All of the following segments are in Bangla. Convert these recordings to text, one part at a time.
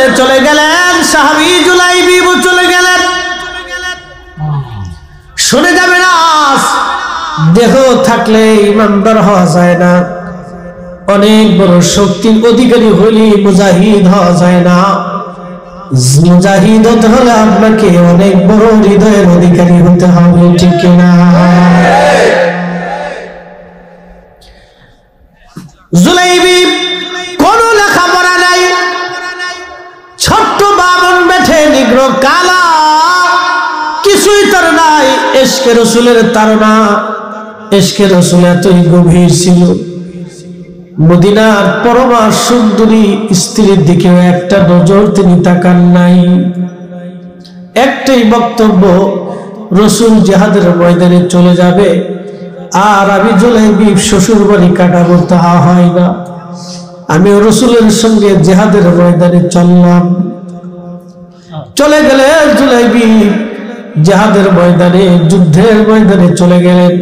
ছেড়ে চলে গেলেন, সাহাবী জুলাইবিব চলে গেলেন। শুনে যাবে না, দেহ থাকলে ইমানদার হওয়া যায় না, অনেক বড় শক্তির অধিকারী হইলে মুজাহিদ হওয়া যায় না। মুজাহিদ হতে হলে আপনাকে অনেক বড় হৃদয়ের অধিকারী হতে হবে, ঠিক কিনা? জুলাইবিব কোন লেখাপড়া নাই, ছোট্ট বামন বেঠে নিগ্র কালা, কিছুই তার নাই। ইশকে রাসূলের তাড়না, ইশকে রাসূল এতই গভীর ছিল, মদিনার পরমা সুন্দরী স্ত্রীর দিকেও একটা নজর তিনি তাকান নাই। একটাই বক্তব্য, রাসূল জিহাদের ময়দানে চলে যাবে আর আমি জুলাইবিব শ্বশুর বাড়ি কাটাবো, তা হয় না। আমি রাসূলের সঙ্গে জিহাদের ময়দানে চললাম। চলে গেলেন জুলাইবিব জিহাদের ময়দানে, যুদ্ধের ময়দানে চলে গেলেন।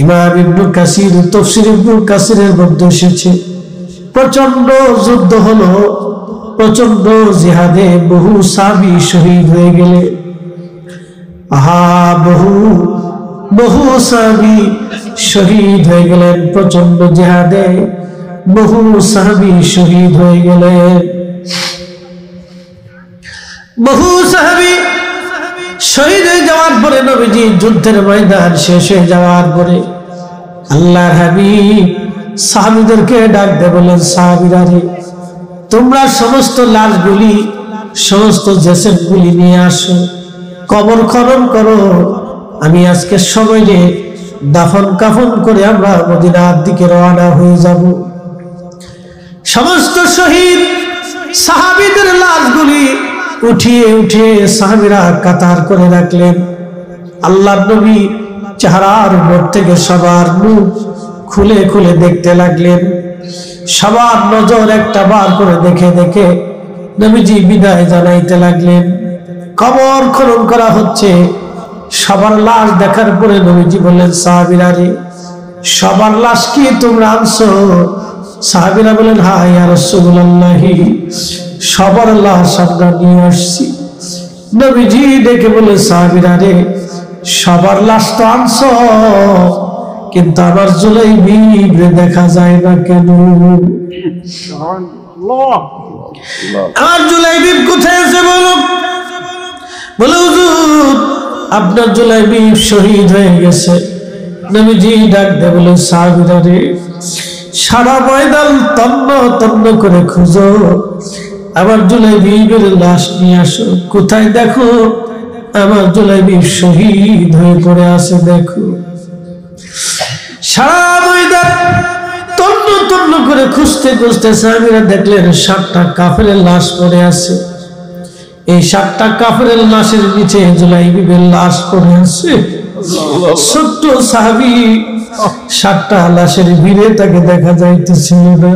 ইমাম ইবনে কাসির তাফসীর ইবনে কাসিরের মধ্যে এসেছে, প্রচন্ড যুদ্ধ হলো, প্রচন্ড জিহাদে বহু সাহাবী শহীদ হয়ে গেলে। বহু সাহাবী শহীদ হয়ে গেলেন, প্রচন্ড জিহাদে বহু সাহাবী শহীদ হয়ে গেলেন। বহু সাহাবী শহীদ হয়ে যাওয়ার পরে, নবীজি যুদ্ধের ময়দান শেষ হয়ে যাওয়ার পরে আল্লাহর হাবিব সাহাবীদেরকে ডাক দিয়ে বলেন, সাহাবীরা রে, তোমরা সমস্ত লাশগুলি, সমস্ত জেসেটগুলি নিয়ে আসো, কবর খনন করো, আমি আজকে সবাইকে দাফন কাফন করে আমরা মদিনার দিকে রওনা হয়ে যাব। সমস্ত শহীদ সাহাবীদের লাশগুলি উঠিয়ে উঠিয়ে সাহাবীরা কাতার করে রাখলেন। আল্লাহর নবী চেহারার উপর থেকে সবার মুখ খুলে খুলে দেখতে লাগলেন, সবার নজর একটা বার করে দেখে দেখে নবীজি বিদায় জানাইতে লাগলেন। কবর খনন করা হচ্ছে, সবার লাশ দেখার পরে নবীজি বললেন, সাহাবীরা রে, সবার লাশ কি তোমরা আনছো? সাহাবীরা বলেন, হ্যাঁ ইয়া রাসূলুল্লাহ, সবার লাশ আমরা নিয়ে আসছি। নবীজি ডেকে বলে, সাহাবীরা রে, সবার লাশ তো আনছো, কিন্তু আমার জুলাইবিব দেখা যায় না কেন? আমার জুলাইবিব কোথায় আছে বলো? বলে, হুজুর আপনার জুলাইবিব শহীদ হয়ে গেছে। নবীজি ডাক দিয়ে বলে, সাহাবীরা রে, সারা ময়দান তন্ন তন্ন করে খুঁজো, আমার জুলাইবিবের লাশ নিয়ে আসো। কোথায় দেখো? আমার জুলাইবিব শহীদ হয়ে পড়ে আছে, দেখো। সারা ময়দান তন্ন তন্ন করে খুঁজতে খুঁজতে সাহাবীরা দেখলেন 7টা কাফেরের লাশ পড়ে আছে। এই 7টা কাফেরের লাশের নিচে জুলাইবিবের লাশ পড়ে আছে। ছোট্ট সাহাবী, 7টা লাশের ভিড়ে তাকে দেখা যাইতেছিল না।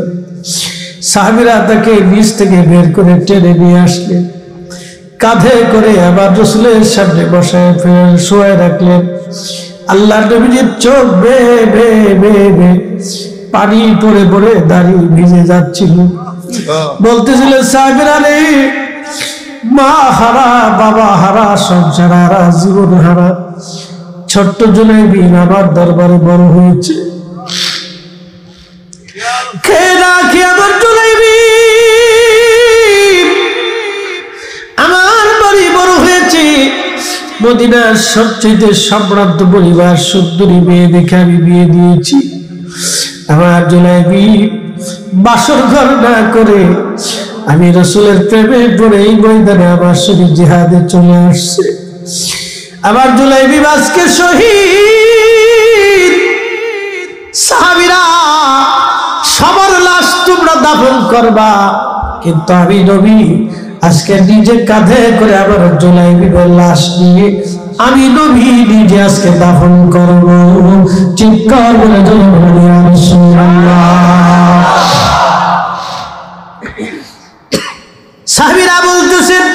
সাহাবীরা তাকে নিচ থেকে বের করে টেনে নিয়ে আসলেন, কাঁধে করে আবার রাসূলের সামনে বসায় শোয়ায় রাখলেন। আল্লাহর নবীজির চোখ বেয়ে বেয়ে বেয়ে বেয়ে পানি পড়ে পড়ে দাড়ি ভিজে যাচ্ছিল। বলতেছিলেন, সাহাবীরা রে, মা হারা, বাবা হারা, সংসার হারা, জীবন হারা ছোট্ট জুলাইবিব আমার দরবারে বড় হয়েছে। খেয়ে না খেয়ে আমার জুলাইবিব আমার বাড়ি বড় হয়েছে। মদিনার সবচেয়ে সম্ভ্রান্ত পরিবার, সুন্দরী মেয়ে দেখে আমি বিয়ে দিয়েছি। আমার জুলাইবিব বাসর ঘর না করে আমি রাসূলের প্রেমে পড়ে এই ময়দানে আমার সঙ্গে জিহাদে চলে আসছে। আমার জুলাইবিব আজকে শহীদ। সাহাবীরা, সবার লাশ তোমরা দাফন করবা, কিন্তু আমি নবী আজকে নিজে কাঁধে করে আমার জুলাইবিবের লাশ নিয়ে আমি নবী নিজে আজকে দাফন করব। চিৎকার করে বলি ইয়া রাসূলুল্লাহ। সাহাবীরা বলতেছেন,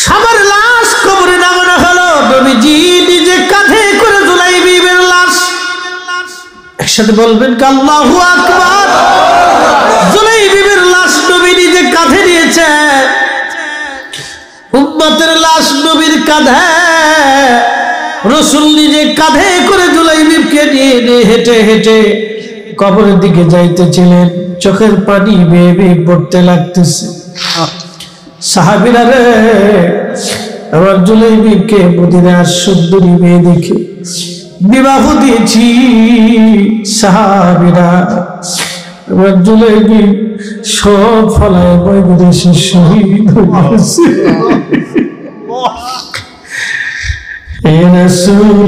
সবার লাশ কবরে নামানো হলো, নবীজি নিজে কাঁধে করে জুলাইবিবের লাশ। একসাথে বলবেন কি আল্লাহু আকবার। জুলাইবিবের লাশ নবী নিজে কাঁধে কাঁধে, রাসূল নিজে কাঁধে করে জুলাইবিবকে নিয়ে হেঁটে হেঁটে কবরের দিকে যাইতেছিলেন। চোখের পানি বেয়ে বেয়ে পড়তে লাগতেছে। সাহাবীরা রে, আমার জুলাইবিবকে মদিনার সুন্দরী মেয়ে দেখে বিবাহ দিয়েছি। সাহাবীরা, আমার জুলাইবিব সব ফলায় বৈদেশে শহীদ হয়েছে। হে রাসূল,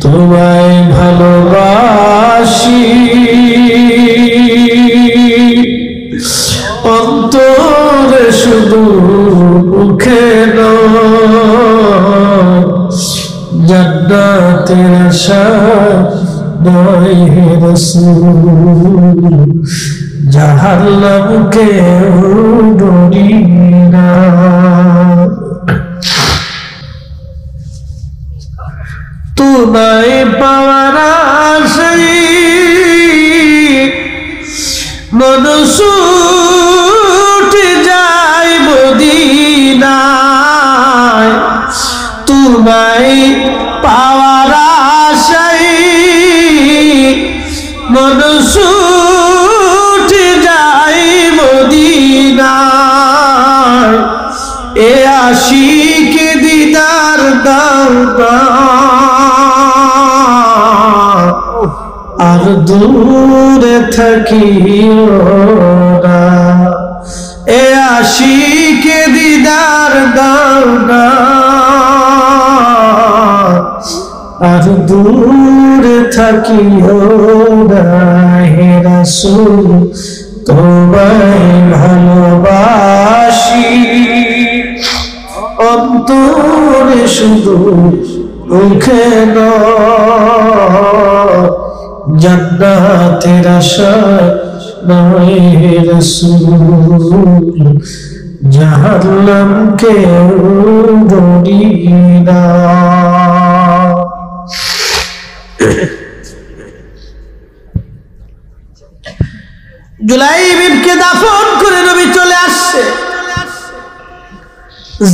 তোমায় ভালোবাসি, অন্তরে শুধু মুখে নয়, জান্নাতের আশা নয় হে রাসূল, জাহান্নামকে ডরি না। তোমায় পাওয়ার আশায় মন ছুটে যায় মদিনায়, তোমায় পাওয়ার আশায় মন ছুটে যায় মদিনায়, এ আশিকে দিদার দাও না, আর দূরে থাকিও না, এ আশিকে দিদার দাও না, আর দূরে থাকিও না। হে রাসূল, তোমায় ভালোবাসি, অন্তরে শুধু মুখে নয়, জান্নাতের আশা নয় হে রাসূল, জাহান্নামকে ডরি না। জুলাইবিবকে দাফন করে নবী চলে আসছে।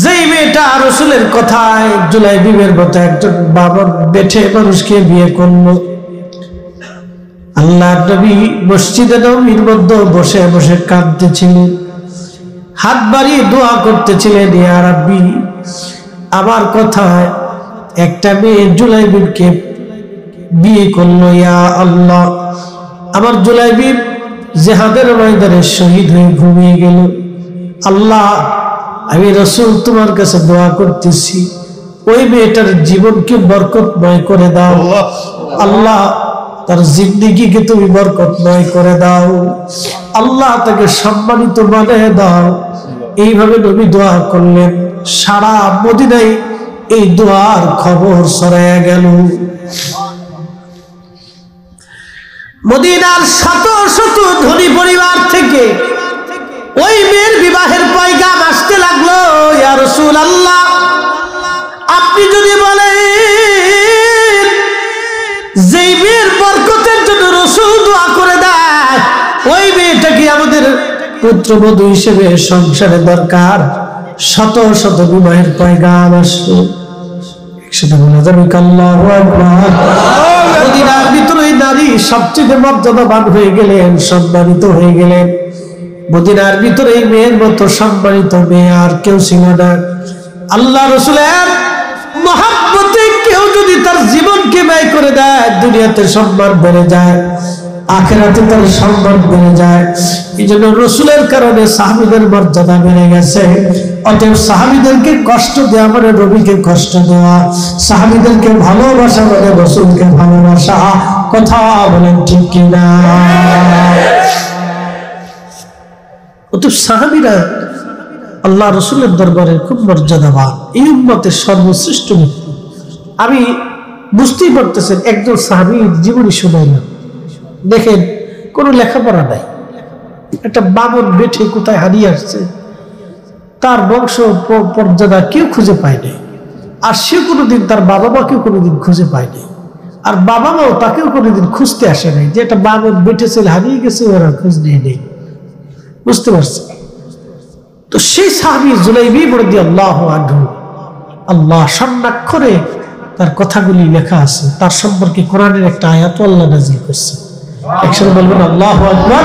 যেই মেয়েটা রাসূলের কথায় জুলাইবিবের মতো একজন বাবার বেঠে মানুষকে বিয়ে করলো, আল্লাহর নবী মসজিদে নববীর মধ্যে বসে বসে কাঁদতেছিলেন, হাত বাড়িয়ে দোয়া করতেছিলেন, ইয়া রাব্বি, আমার কথায় একটা মেয়ে জুলাইবিবকে বিয়ে করলো, ইয়া আল্লাহ, আমার জুলাইবিব জিহাদের ময়দানে শহীদ হয়ে ঘুমিয়ে গেল। আল্লাহ, আমি রাসূল তোমার কাছে দোয়া করতেছি, ওই মেয়েটার জীবনকে বরকতময় করে দাও। আল্লাহ, তার জিন্দেগিকে তুমি বরকতময় করে দাও। আল্লাহ, তাকে সম্মানিত বানিয়ে দাও। এইভাবে নবী দোয়া করলেন। সারা মদিনায় এই দোয়ার খবর ছড়ায়া গেল। মদিনার শত শত ধনী পরিবার থেকে ওই মেয়ের বিবাহের পয়গাম আসতে লাগলো। ইয়া রাসূলুল্লাহ, আপনি যদি বলেন যেই মেয়ের বরকতের জন্য রাসূল দোয়া করে দেয়, ওই মেয়েটাকে আমাদের পুত্রবধূ হিসেবে সংসারে দরকার। শত শত বিবাহের পয়গাম আসলো। একসাথে বলা যাবে আল্লাহু আকবার। মদিনার ভিতরে নারী সবচেয়ে মর্যাদাবান হয়ে গেলেন, সম্মানিত হয়ে গেলেন। মদিনার ভিতরে মেয়ের মতো সম্মানিত মেয়ে আর কেউ ছিল না। আল্লাহ রাসূলের মহব্বতে কেউ যদি তার জীবনকে ব্যয় করে দেয়, দুনিয়াতে সম্মান বেড়ে যায়, আখিরাতে তার সম্মান বেড়ে যায়। এই জন্য রাসূলের কারণে সাহাবীদের মর্যাদা বেড়ে গেছে। অতএব সাহাবীদেরকে কষ্ট দেওয়া মানে নবীকে কষ্ট দেওয়া, সাহাবীদেরকে ভালোবাসা মানে রাসূলকে ভালোবাসা। কথা বলেন ঠিক কিনা? অতএব সাহাবীরা আল্লাহ রাসূলের দরবারে খুব মর্যাদাবান, এই উম্মতের সর্বশ্রেষ্ঠ ব্যক্তি। আমি বুঝতেই পারতেছেন, একজন সাহাবীর জীবনী শুনাইলাম। দেখেন, কোনো লেখাপড়া নাই, একটা বামন বেঠে কোথায় হারিয়ে আসছে, তার বংশ পর্যাদা কেউ খুঁজে পায়নি, আর সে কোনোদিন তার বাবা মাকেও কোনোদিন খুঁজে পায়নি, আর বাবা মাও তাকেও কোনোদিন খুঁজতে আসে নাই যে একটা বামন বেঠে ছেলে হারিয়ে গেছে, ওরা খোঁজ নিয়ে নেই। বুঝতে পারছি? তো সেই সাহাবী জুলাইবিব রাদিয়াল্লাহু আনহু আল্লাহ স্বর্ণাক্ষরে তার কথাগুলি লেখা আছে, তার সম্পর্কে কোরআনের একটা আয়াত আল্লাহ নাযিল করছে। একসাথে বলবেন আল্লাহু আকবার।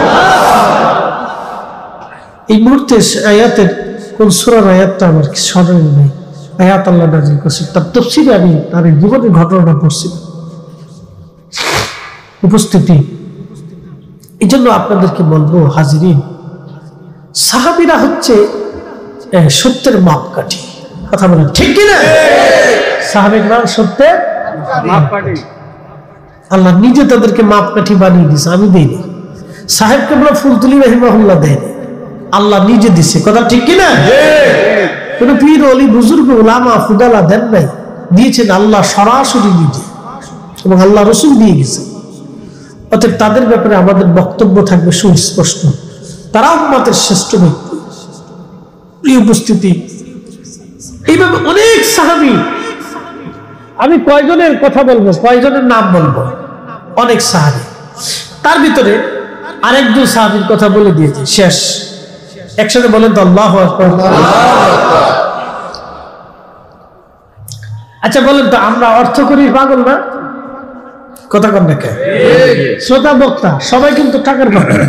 এই মুহূর্তে আয়াতের কোন সূরার আয়াতটা আমার স্মরণে নেই, আয়াত আল্লাহ নাযিল করছে, তার তাফসীরে আমি তার জীবনের ঘটনাটা পড়ছি উপস্থিতি। এই জন্য আপনাদেরকে বলবো হাজিরিন, সাহাবীরা হচ্ছে সত্যের মাপকাঠি। কথা বলেন ঠিক কিনা? সাহাবীরা সত্যের মাপকাঠি। আল্লাহ নিজে তাদেরকে মাপকাঠি বানিয়ে দিয়েছে, আমি দেইনি। সাহেব কেবল ফুলতুলি রাহিমাহুল্লাহ দেয়নি, আল্লাহ নিজে দিছে। কথা ঠিক কিনা? কোন পীর ওলি বুজুর্গ উলামা ফুদালা দেন নাই, দিয়েছেন আল্লাহ সরাসরি নিজে, এবং আল্লাহ রসুল দিয়ে গেছে। অতএব তাদের ব্যাপারে আমাদের বক্তব্য থাকবে সুস্পষ্ট, তারা উম্মতের শ্রেষ্ঠ ব্যক্তি। এই উপস্থিতি এইভাবে অনেক সাহাবী, আমি কয়জনের কথা বলবো, কয়জনের নাম বলবো, অনেক সাহাবী। তার ভিতরে আরেকজন সাহাবীর কথা বলে দিয়েছে, শেষ। একসাথে বলেন তো আল্লাহু আকবার। আচ্ছা বলেন তো, আমরা অর্থ করি পাগল না? কথা কন না কেন? শ্রোতা বক্তা সবাই কিন্তু টাকার পাগল।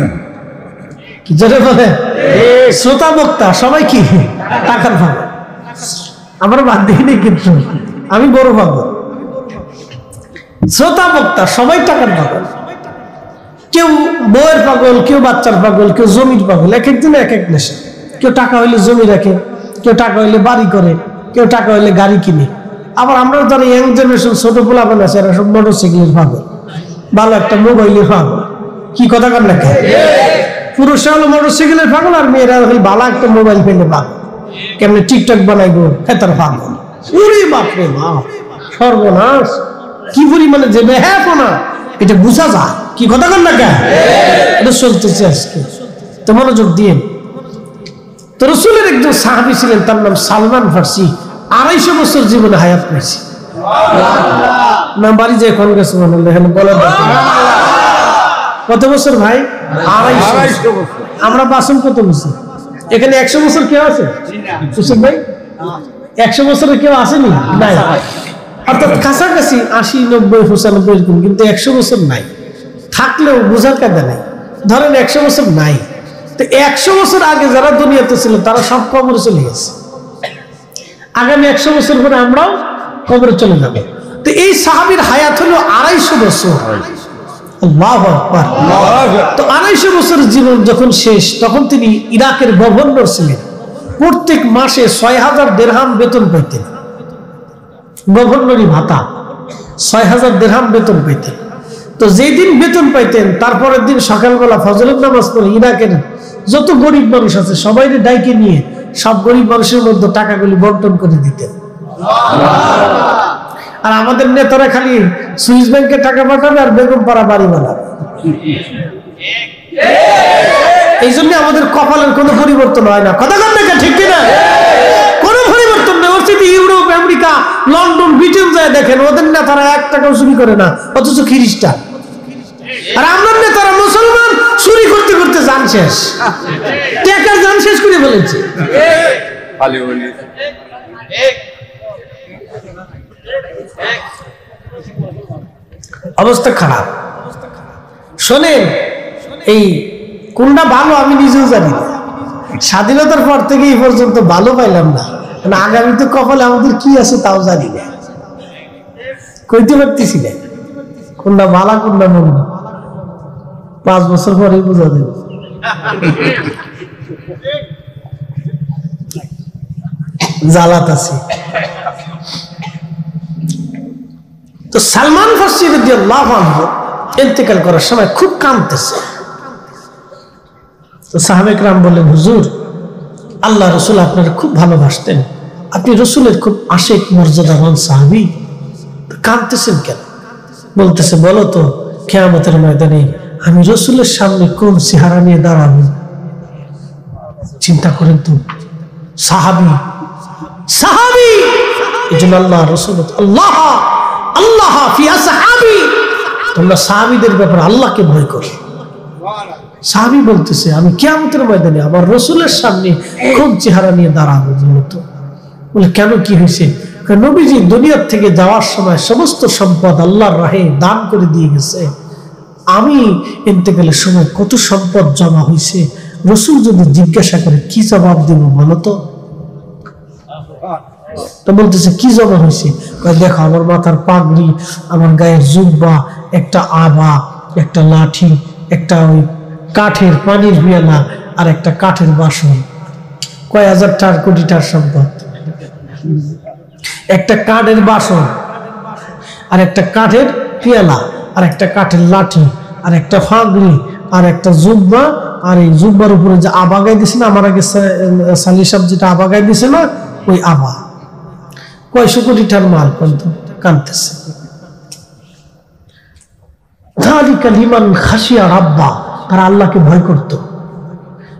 কি জোরে বলে? শ্রোতা বক্তা সবাই কি টাকার পাগল? আমরা বাদ দিইনি, কিন্তু আমি বড় পাগল। শ্রোতা বক্তা সবাই টাকার পাগল। কেউ বউয়ের পাগল, কেউ বাচ্চার পাগল, কেউ জমির পাগল। এক একদিন এক এক নেশা। কেউ টাকা হইলে জমি রাখে, কেউ টাকা হইলে বাড়ি করে, কেউ টাকা হইলে গাড়ি কিনে। আবার আমরা যারা ইয়াং জেনারেশন ছোট পোলাপান আছে, এরা সব মোটরসাইকেলের পাগল, ভালো একটা মোবাইলের পাগল। কি কথা কর লেখা? পুরুষরা হলো মোটরসাইকেলের পাগল, আর মেয়েরা হলো ভালো একটা মোবাইল পেলে পাগল। কেমনে টিকটক বানাইবো তার পাগল। উরে বাপরে বাপ, সর্বনাশ! কি পরিমাণে যে বেহাপনা এটা বুঝা যায়। কি কথা কর লেখা? এটা চলতেছে আজকে, তো মনোযোগ দিয়ে। তো রাসূলের একজন সাহাবী ছিলেন, তার নাম সালমান ফারসি। 250 বছর জীবনে হায়াত পেয়েছে। না বাড়ি যে কোন গেছে বলা কত বছর ভাই? 250 বছর। আমরা বাসন কত বছর? এখানে 100 বছর কেউ আছে ভাই? 100 বছরের কেউ আসেনি? নাই। অর্থাৎ কাছাকাছি 80, 90, 95 এরকম, কিন্তু 100 বছর নাই। থাকলেও বোঝার কায়দা নাই। ধরেন 100 বছর নাই, তো 100 বছর আগে যারা দুনিয়াতে ছিল তারা সব কবরে চলে গেছে। আগামী 100 বছর পরে আমরাও কবরে চলে যাব। তো এই সাহাবীর হায়াত হলো 250 বছর। আল্লাহু আকবার। তো 250 বছর জীবন যখন শেষ, তখন তিনি ইরাকের গভর্নর ছিলেন। প্রত্যেক মাসে 6000 দিরহাম বেতন পেতেন, গভর্নরি ভাতা। 6000 দিরহাম বেতন পেতেন। তো যেই দিন বেতন পাইতেন, তারপরের দিন সকালবেলা ফজরের নামাজ পড়ে ইরাকের যত গরিব মানুষ আছে সবাই ডাইকে নিয়ে সব গরিব মানুষের মধ্যে টাকাগুলি বন্টন করে দিতেন। আর আমাদের নেতারা খালি সুইস ব্যাংকে টাকা পাঠাবে আর বেগম পাড়া বাড়ি বানাবে। এই জন্য আমাদের কপালের কোনো পরিবর্তন হয় না। কথা কথা ঠিক কিনা? কোনো পরিবর্তন নেই। ইউরোপ, আমেরিকা, লন্ডন, ব্রিটেন যায় দেখেন, ওদের নেতারা 1 টাকাও চুরি করে না, অথচ খ্রিস্টান। আর আমরা নেতারা মুসলমান, চুরি করতে করতে জান শেষ, টাকার জান শেষ করে ফেলেছে। অবস্থা খারাপ। শোনেন, এই কোনটা ভালো আমি নিজেও জানি না। স্বাধীনতার পর থেকে এই পর্যন্ত ভালো পাইলাম না। আগামীতে কপালে আমাদের কি আছে তাও জানি না, কইতে পারতেছি না কোনটা ভালো কোনটা মন্দ। 5 বছর পরে বোঝা যাবে। জালাত আছে। তো সালমান ফারসি রাদিয়াল্লাহু আনহু ইন্তেকাল করার সময় খুব কাঁদতেছে। তো সাহাবে কেরাম বললেন, হুজুর, আল্লাহ রসুল আপনার খুব ভালোবাসতেন, আপনি রসুলের খুব আশেক মর্যাদাবান সাহাবী, কাঁদতেছেন কেন? বলতেছে, বলো তো কিয়ামতের ময়দানে আমি রসুলের সামনে কোন চেহারা নিয়ে দাঁড়াবো? চিন্তা করেন তো, সাহাবী সাহাবী। এই জন্য আল্লাহ রসুল, আল্লাহ আল্লাহ ফি আসহাবি, তোমরা সাহাবীদের ব্যাপারে আল্লাহকে ভয় করো। সাহাবী বলতেছে, আমি কিয়ামতের ময়দানে আমার রসুলের সামনে কোন চেহারা নিয়ে দাঁড়াবো বলতো? বলে, কেন, কি হয়েছে? নবীজি দুনিয়ার থেকে যাওয়ার সময় সমস্ত সম্পদ আল্লাহর রাহে দান করে দিয়ে গেছে, আমি ইন্তেকালের সময় কত সম্পদ জমা হয়েছে, রসুল যদি জিজ্ঞাসা করে কি জবাব দেব বলো তো? বলতেছে কি জমা হয়েছে? দেখো আমার মাথার পাগড়ি, আমার গায়ের জুব্বা, একটা আবা, একটা লাঠি, একটা ওই কাঠের পানির পিয়ালা, আর একটা কাঠের বাসন। কয় হাজার কোটি টাকার সম্পদ। একটা কাঠের বাসন, আর একটা কাঠের পিয়ালা, আর একটা কাঠের লাঠি, আর একটা ফাগড়ি, আর একটা জুব্বা, আর এই জুব্বার উপরে যে আবা গাই দিছে না, আমার আগে সালি সাহেব যেটা আবা গাই দিছে না, ওই আবা। কয়শো কোটি টাকার মাল কিন্তু কানতেছে। তারা আল্লাহকে ভয় করত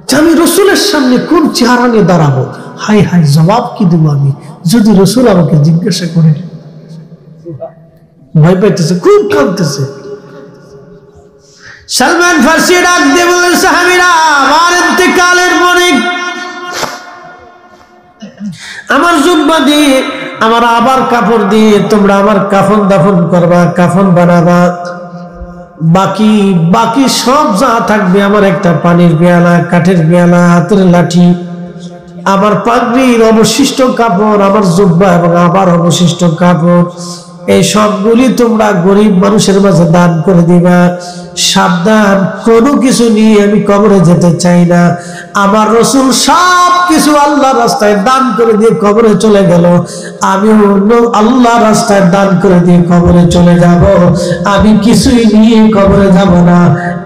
যে আমি রসুলের সামনে কোন চেহারা নিয়ে দাঁড়াবো, হাই হাই জবাব কি দেব আমি যদি রসুল আমাকে জিজ্ঞাসা করে। ভয় পাইতেছে, খুব কাঁদতেছে। সালমান ফার্সি ডাক দিয়ে বলেন, সাহাবীরা আমার ইন্তেকালের পরে আমার জুব্বা দিয়ে, আমার আবার কাপড় দিয়ে তোমরা আমার কাফন দাফন করবা, কাফন বানাবা। বাকি বাকি সব যা থাকবে, আমার একটা পানির পেয়ালা, কাঠের পেয়ালা, হাতের লাঠি, আমার পাগড়ির অবশিষ্ট কাপড়, আমার জুব্বা এবং আবার অবশিষ্ট কাপড়, এই সবগুলি তোমরা গরিব মানুষের মাঝে দান করে দিবা। সাবধান, কোনো কিছু নিয়ে আমি কবরে যেতে চাই না। আমার রসুল সব কিছু আল্লাহর রাস্তায় দান করে দিয়ে কবরে চলে গেল, আমি আল্লাহর রাস্তায় দান করে দিয়ে কবরে চলে যাব। আমি কিছুই নিয়ে কবরে যাব না।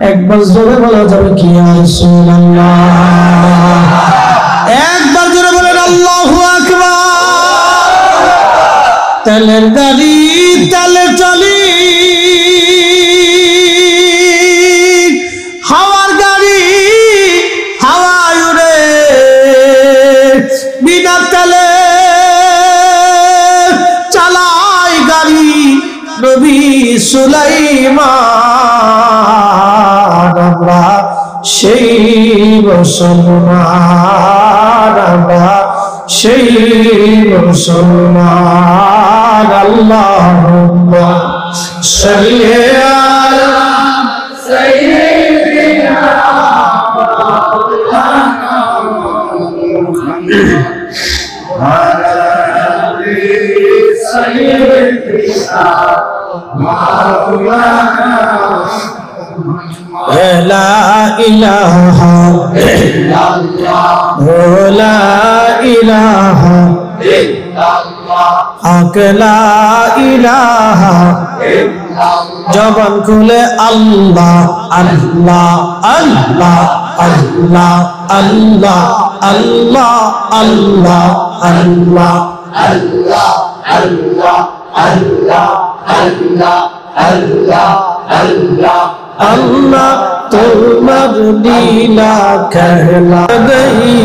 একবার জোরে বলা যাবে কি রাসূলুল্লাহ? একবার জোরে বলেন আল্লাহু আকবার। তেলের গাড়ি তেলে চলি, হাওয়ার গাড়ি হাওয়ায় উড়ে, বিনা তেলে চালাই গাড়ি নবী সুলাইমান। আমরা সেই মুসলমান, আমরা সেই মুসলমান। আল্লাহুম্মা সাল্লি আলা সাইয়্যিদিনা লা ইলাহা ইল্লাল্লাহ, লা ইলাহা ইল্লাল্লাহ, লা ইলাহা ইল্লাল্লাহ। জবান খুলে আল্লাহ আল্লাহ আল্লাহ আল্লাহ আল্লাহ আল্লাহ আল্লাহ আল্লাহ আল্লাহ আল্লাহ আল্লাহ আল্লাহ আল্লাহ আল্লাহ আল্লাহ। তোমার লীলা कहला गई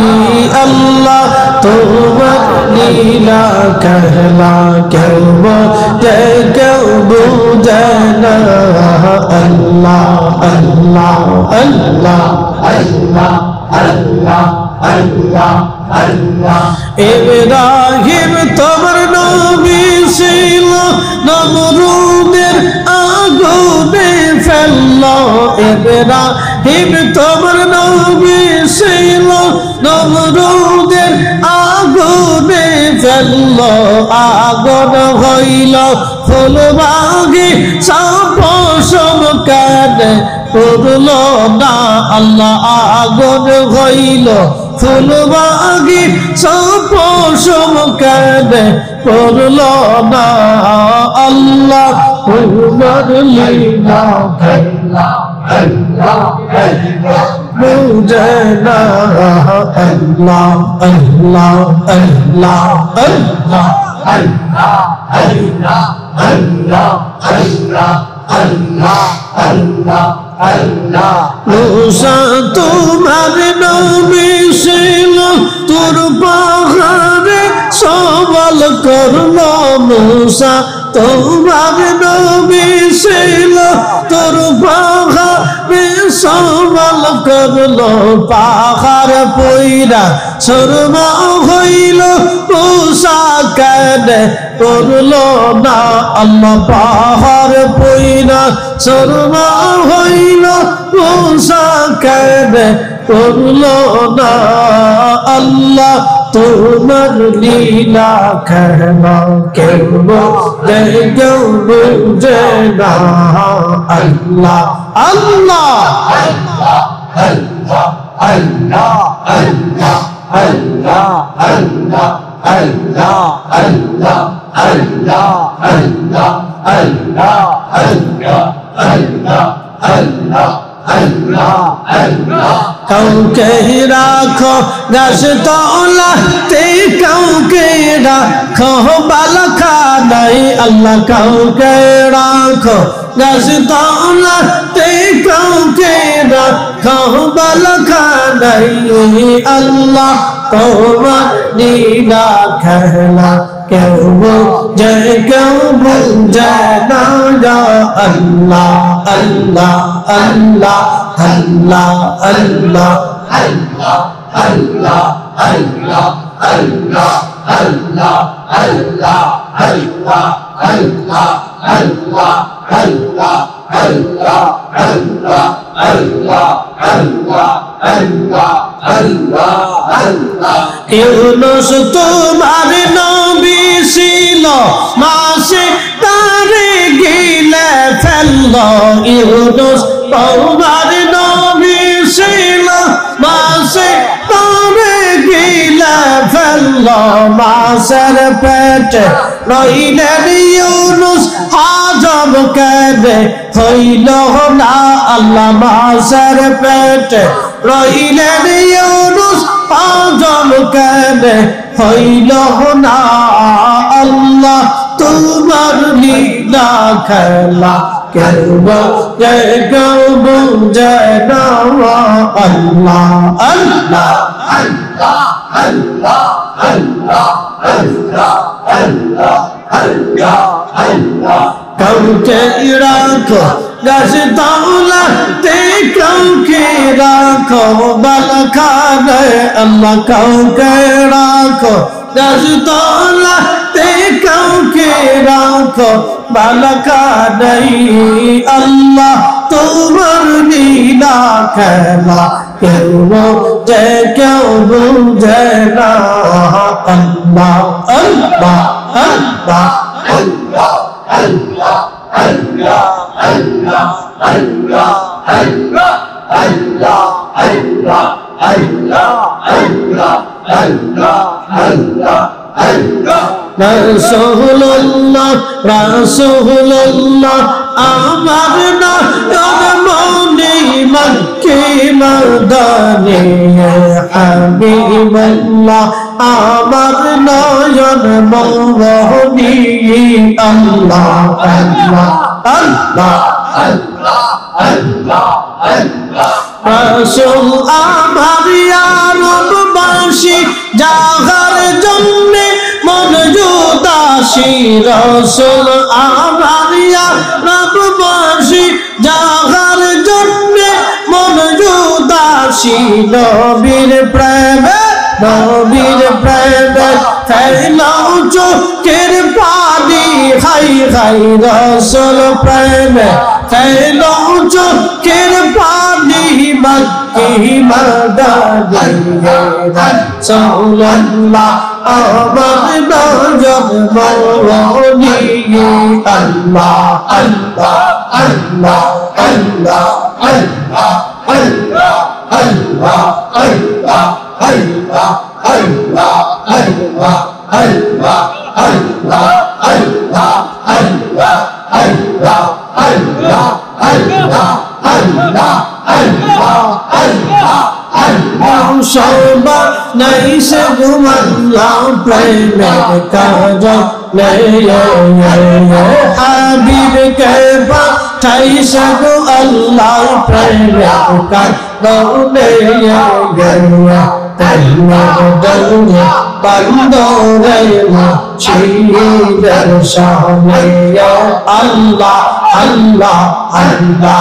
अल्लाह, তোমার লীলা कहला क्यों बुझे ना अल्लाह अल्लाह अल्लाह अल्लाह अल्लाह अल्लाह अल्लाह। इब्राहिम তোমার নবী ছিল, নমরুদের আগুনে ফেললো। ইব্রাহিম তোমার নবী ছিল, নমরুদের আগুনে ফেললো। আগুন হইল ফুলবাগি সাপসম কানে পড়ল না আল্লাহ। আগুন হইল ফুলবাগি সাপসম কানে পড়ল না আল্লাহ। তোমার লীলা খেলা আল্লাহ বুঝে না আল্লাহ আল্লাহ আল্লাহ আল্লাহ আল্লাহ আল্লাহ আল্লাহ আল্লাহ আল্লাহ আল্লাহ আল্লাহ। মুসা তোমার নবী ছিল, তোর পাহাড়ে সওয়াল করলো। মুসা তোমার নবী ছিল, তোর পাহাড়ে সওয়াল করলো। পাহাড় পইরা শর্মা হইল, মুসা কেন করলো না আল্লাহ পাহাড় পইরা শর্মা হইল মুসা কেন করলো না আল্লাহ তোমার লীলা খেলা কেউ বুঝে না আল্লাহ আল্লাহ Allah, Allah, Allah, Allah, Allah, Allah, Allah, Allah, Allah, Allah, Allah, Allah, Allah, Allah, Allah, Allah. কাউকে রাখো গাছ তলাতে কাউকে রাখো বালখানায় আল্লাহ কাউকে রাখো গাছ তলাতে কাউকে রাখো বালখানায় আল্লাহ তোমার নীলা খেলা কেউ বুঝে না আল্লাহ আল্লাহ আল্লাহ আল্লাহ আল্লাহ Allah, Allah, Allah, Allah, Allah, Allah, Allah, Allah, Allah, Allah, Allah, Allah, Allah, Allah, Allah, Allah, Allah. Yunus তোমার নবী ছিল মাসে তারে গিলে ফেললো ইউনুস তোমার নবী ছিল মাসে তারে গিলে ফেললো মাসের পেটে রইলেন ইউনুস হাজম কেনে হইল না আল্লাহ মাসের পেটে রইলেন ইউনুস হাজম কেনে হইল না আল্লাহ তোমার লীলা খেলা কেউ বুঝে না আল্লাহ আল্লাহ Allah, Allah, Allah, Allah, Allah, Allah, Allah. কাউকে রাখো গাছ তলাতে কাউকে রাখো বালখানায় আল্লাহ কাউকে রাখো গাছ তলাতে কাউকে রাখো বালখানায় আল্লাহ তোমার লীলা খেলা কেউ বুঝে না আল্লাহ আল্লাহ আল্লাহ Allah, Allah, Allah, Allah, Allah, Allah, Allah, Allah, Allah, Allah, Allah, Allah, Allah. রাসূলুল্লাহ রাসূলুল্লাহ আমার নয়ন মনি মক্কে মদনে হাবিবাল্লাহ আমার নয়ন মনি আল্লাহ আল্লাহ আল্লাহ Allah, Allah, Allah. রাসূল আমার আরববাসী যাহার জন্যে মন জুদাসী রাসূল আমার আরববাসী যাহার জন্যে মন জুদাসী নবীর প্রেমে ফেলাও চোখের পানি হাই হাই রাসূল প্রেমে ফেলাও চোখের পানি মক্কি মদনে রাসূলুল্লাহ আমার নয়ন মনি আল্লাহ আল্লাহ আল্লাহ আল্লাহ Allah, Allah, Allah, Allah, Allah, Allah, Allah, Allah, Allah, Allah, Allah, Allah, Allah, Allah, Allah, Allah, Allah. সবা নাই সে ঘুমাল্লাহ প্রেমের কাজ হাবিব কে পাঠাইছে গো আল্লাহ প্রেমের কাজ বন্দরে ছিলেন সামনে আল্লাহ আল্লাহ আল্লাহ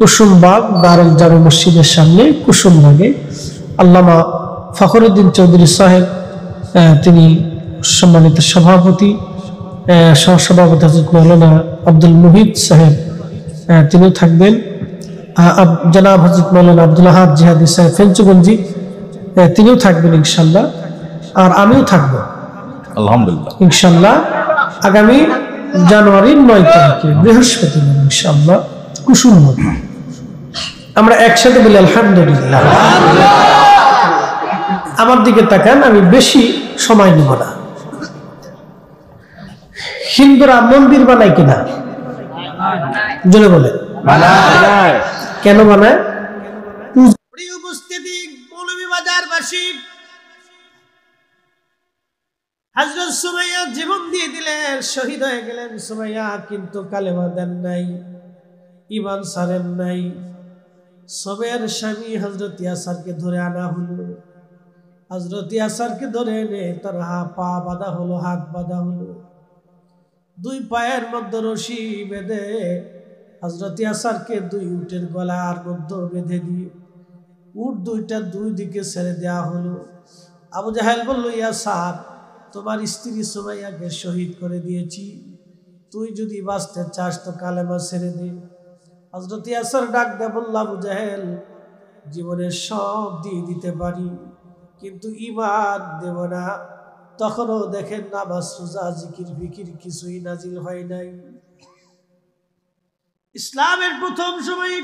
কুসুমবাগ দারুল জামে মসজিদের সামনে কুসুমবাগে আল্লামা ফখরুদ্দিন চৌধুরী সাহেব তিনি সম্মানিত সভাপতি, সহসভাপতি হযরত মাওলানা আব্দুল মুহিত সাহেব তিনিও থাকবেন, জনাব হযরত মাওলানা আব্দুল আহাদ জিহাদি সাহেব ফেঞ্চুগঞ্জি তিনিও থাকবেন ইনশাল্লাহ, আর আমিও থাকবো আলহামদুলিল্লাহ ইনশাল্লাহ আগামী জানুয়ারির 9 তারিখে বৃহস্পতিবার ইনশাল্লাহ কুসুমবাগ। আমরা একসাথে বলি আলহামদুলিল্লাহ। আমার দিকে তাকান, আমি বেশি সময় নেব না। হিন্দুরা মন্দির বানায় কিনা? জোরে বলেন। কেন বানায়? উপস্থিতি মৌলভীবাজারবাসী, হযরত সুমাইয়া জীবন দিয়ে দিলেন, শহীদ হয়ে গেলেন সুমাইয়া, কিন্তু কালেমা দেন নাই, ঈমান ছাড়েন নাই। সুমাইয়ার স্বামী হযরত ইয়াসারকে ধরে আনা হলো। হযরত ইয়াসারকে ধরে এনে তার পা বাঁধা হলো, হাত বাঁধা হলো, দুই পায়ের মধ্যে রশি বেঁধে হযরত ইয়াসারকে দুই উটের গলার মধ্যে বেঁধে দিয়ে উট দুইটা দুই দিকে ছেড়ে দেওয়া হলো। আবু জাহেল বলল, ইয়াসার, তোমার স্ত্রী সুমাইয়াকে শহীদ করে দিয়েছি, তুই যদি বাঁচতে চাস তো কালেমা ছেড়ে দে। হযরত ইয়াসার ডাক দিয়ে বলল, আবু জাহেল, জীবনের সব দিয়ে দিতে পারি কিন্তু ঈমান দেব না। তখনও দেখেন নামাজ রোজা জিকির ফিকির কিছুই নাজিল হয় নাই। ইসলামের প্রথম সময়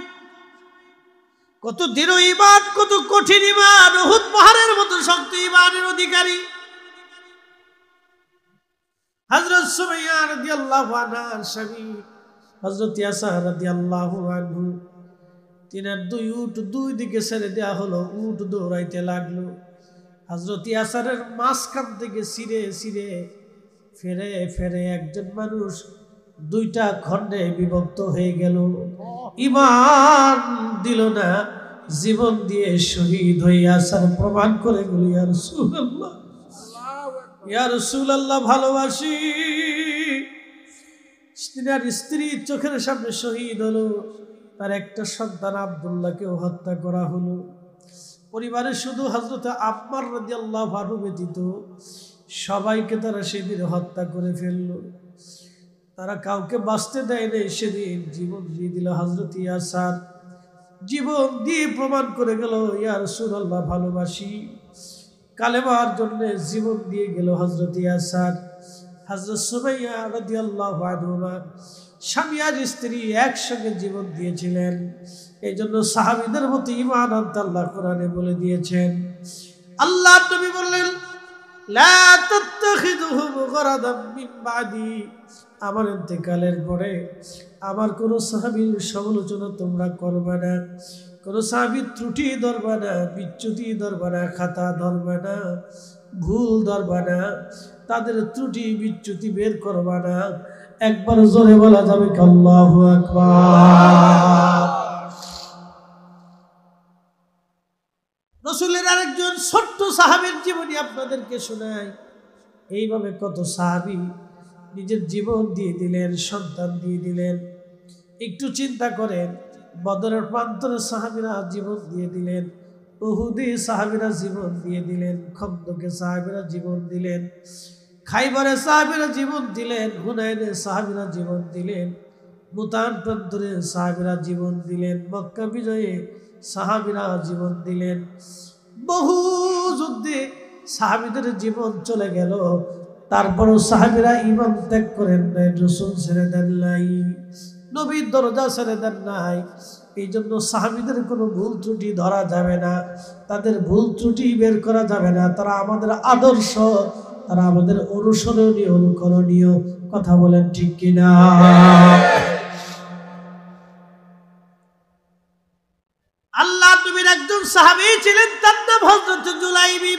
কত দৃঢ় ঈমান, কত কঠিন ঈমান, উহুদ পাহাড়ের মতো শক্ত ঈমানের অধিকারী হযরত সুমাইয়া রাদিয়াল্লাহু আনহার স্বামী হযরত ইয়াসার রাদিয়াল্লাহু আনহু, তিনার দুই উট দুই দিকে ছেড়ে দেওয়া হলো, উট দৌড়াইতে লাগলো। হযরত ইয়াসারের মাঝখান থেকে ছিঁড়ে ছিঁড়ে ফেরে ফেরে একজন মানুষ দুইটা খণ্ডে বিভক্ত হয়ে গেল। ঈমান দিল না, জীবন দিয়ে শহীদ হয়ে ইয়াসার প্রমাণ করে গেল, ইয়া রাসূলুল্লাহ, ইয়া রাসূলুল্লাহ, ভালোবাসি। তিনার স্ত্রী চোখের সামনে শহীদ হলো, তার একটা সন্তান আব্দুল্লাহকেও হত্যা করা হলো। পরিবারে শুধু হযরত আম্মার রাদিয়াল্লাহু আনহু ব্যতীত সবাইকে তারা সেদিন হত্যা করে ফেলল। তারা কাউকে বাঁচতে দেয় নাই, সেদিন জীবন দিয়ে দিল। হযরত ইয়াসার জীবন দিয়ে প্রমাণ করে গেল, ইয়া রাসূলুল্লাহ, ভালোবাসি। কালেমার জন্য জীবন দিয়ে গেল হযরত ইয়াসার। হযরত সুমাইয়া রাদিয়াল্লাহু আনহা স্বামী আর স্ত্রী একসঙ্গে জীবন দিয়েছিলেন। এই জন্য সাহাবীদের মতো ঈমান আনতে আল্লাহ কোরআনে বলে দিয়েছেন। আল্লাহর নবী বললেন, লা তাত্তাখিযুহুম গরাদাম মিন বাদি, আমার ইন্তেকালের পরে আমার কোন সাহাবীর সমালোচনা তোমরা করবে না, কোন সাহাবীর ত্রুটি ধরবে না, বিচ্যুতি ধরবে না, খাতা ধরবে না, ভুল ধরবে না, তাদের ত্রুটি বিচ্যুতি বের করবে না। একবার জোরে বলা যাবে কি আল্লাহু আকবার। রাসূলের আরেকজন ছোট্ট সাহাবীর জীবনী আপনাদেরকে শোনাই। এইভাবে কত সাহাবী নিজের জীবন দিয়ে দিলেন, সন্তান দিয়ে দিলেন। একটু চিন্তা করেন, বদরের প্রান্তরে সাহাবীরা জীবন দিয়ে দিলেন, উহুদে সাহাবীরা জীবন দিয়ে দিলেন, খন্দকে সাহাবীরা জীবন দিলেন, খাইবারে সাহাবীরা জীবন দিলেন, হুনাইনে সাহাবীরা জীবন দিলেন, মুতান প্রান্তরে সাহাবীরা জীবন দিলেন, মক্কা বিজয়ে সাহাবীরা জীবন দিলেন। বহু যুদ্ধে সাহাবীদের জীবন চলে গেল, তারপরও সাহাবীরা ঈমান ত্যাগ করেন নাই, রাসূল ছেড়ে দেন নাই, নবীর দরজা ছেড়ে দেন নাই। এই জন্য সাহাবীদের কোনো ভুল ত্রুটি ধরা যাবে না, তাদের ভুল ত্রুটি বের করা যাবে না। তারা আমাদের আদর্শ, তারা আমাদের অনুসরণীয়, অনুকরণীয়। কথা বলেন ঠিক কিনা? আল্লাহ নবীর একজন সাহাবী ছিলেন, তার নাম হযরত জুলাইবি।